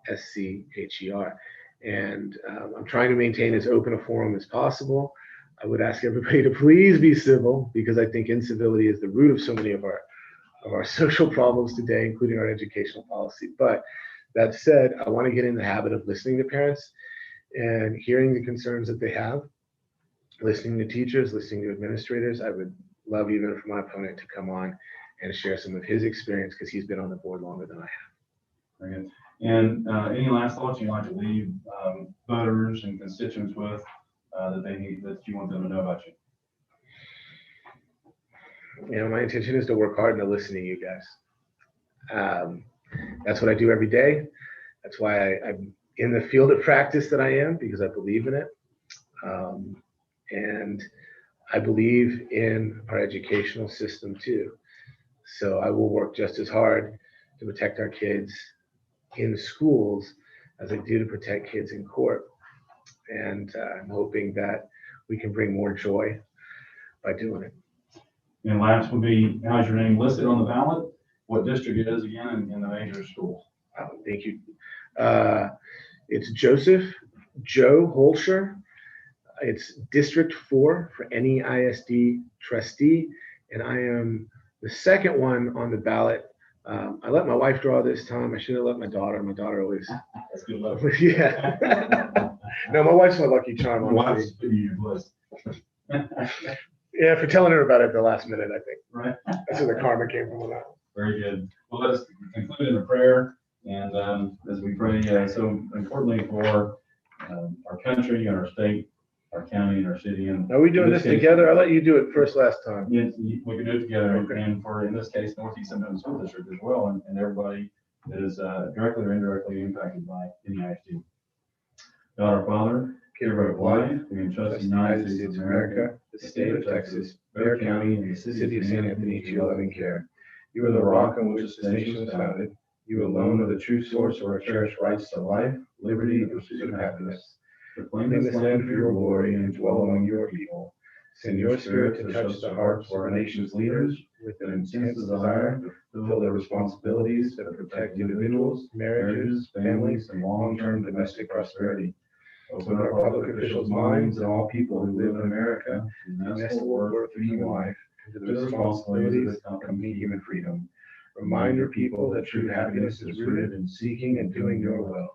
HOELSCHER. And I'm trying to maintain as open a forum as possible. I would ask everybody to please be civil, because I think incivility is the root of so many of our social problems today, including our educational policy. But that said, I want to get in the habit of listening to parents and hearing the concerns that they have, listening to teachers, listening to administrators. I would love even for my opponent to come on and share some of his experience, because he's been on the board longer than I have. Very good. And any last thoughts you'd like to leave voters and constituents with that you want them to know about you? You know, my intention is to work hard and to listen to you guys. That's what I do every day. That's why I'm in the field of practice that I am, because I believe in it. And I believe in our educational system too. So I will work just as hard to protect our kids in schools as I do to protect kids in court. And I'm hoping that we can bring more joy by doing it. And last would be, how's your name listed on the ballot? What district it is again in the major schools? Thank you. It's Joe Hoelscher. It's District 4 for NEISD Trustee, and I am the second one on the ballot. I let my wife draw this time. I should have let my daughter. My daughter always. That's good luck. Yeah. No, my wife's my lucky charm. Yeah, for telling her about it at the last minute, I think. Right. That's where the karma came from. That. Very good. Well, let us conclude in a prayer. And as we pray, so importantly for our country and our state, our county and our city. And are we doing this together? I'll let you do it first last time. Yes, we can do it together. Okay. And for, in this case, Northeast Independent School District as well, and everybody that is directly or indirectly impacted by NEISD. God our Father, giver of life, we entrust the United States of America, the state of Texas, Bexar County, and the city of San Anthony to your loving care. You are the rock on which this nation was founded. You alone are the true source of our cherished rights to life, liberty, and pursuit of happiness. Proclaim this land for your glory and dwell among your people. Send your spirit to touch the hearts of our nation's leaders with an intense desire to fulfill their responsibilities to protect individuals, marriages, families, and long-term domestic prosperity. Open our public officials' minds and all people who live in America and nest the word for human life to the responsibilities that come from human freedom. Remind your people that true happiness is rooted in seeking and doing your will.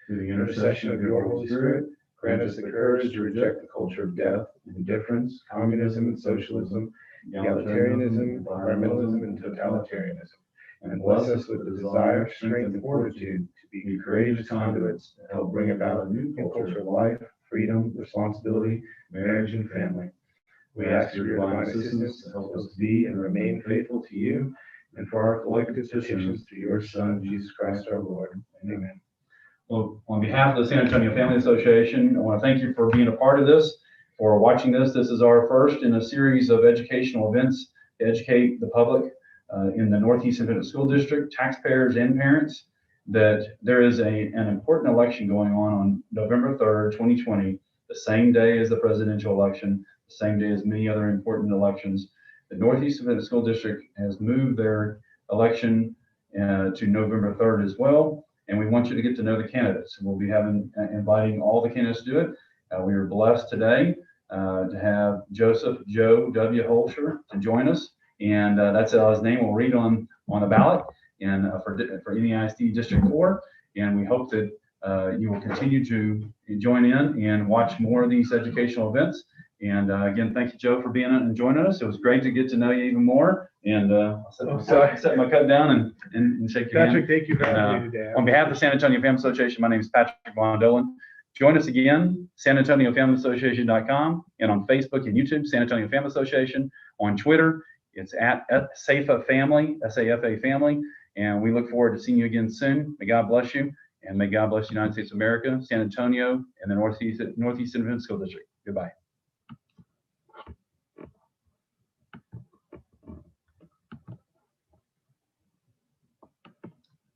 Through the intercession of your Holy Spirit, grant us the courage to reject the culture of death, indifference, communism and socialism, egalitarianism, environmentalism and totalitarianism, and bless us with the desire, strength, and fortitude to be courageous conduits to help bring about a new culture of life, freedom, responsibility, marriage, and family. We ask for your divine assistance to help us be and remain faithful to you, and for our collective petitions through your Son, Jesus Christ our Lord. Amen. Well, on behalf of the San Antonio Family Association, I want to thank you for being a part of this, for watching this. This is our first in a series of educational events to educate the public in the Northeast Independent School District, taxpayers and parents, that there is an important election going on November 3rd, 2020, the same day as the presidential election, the same day as many other important elections. The Northeast Independent School District has moved their election to November 3rd as well. And we want you to get to know the candidates. We'll be inviting all the candidates to do it. We were blessed today to have Joe W. Hoelscher to join us. And that's how his name will read on the ballot and for NEISD District 4. And we hope that you will continue to join in and watch more of these educational events. And again, thank you, Joe, for being and joining us. It was great to get to know you even more. And I'll set my cup down and shake your hand. Patrick, thank you for having me today. On behalf of the San Antonio Family Association, my name is Patrick Von Dolan. Join us again, SanAntonioFamilyAssociation.com, and on Facebook and YouTube, San Antonio Family Association. On Twitter, it's at SAFA Family, SAFA Family. And we look forward to seeing you again soon. May God bless you, and may God bless the United States of America, San Antonio, and the Northeast Independent School District. Goodbye.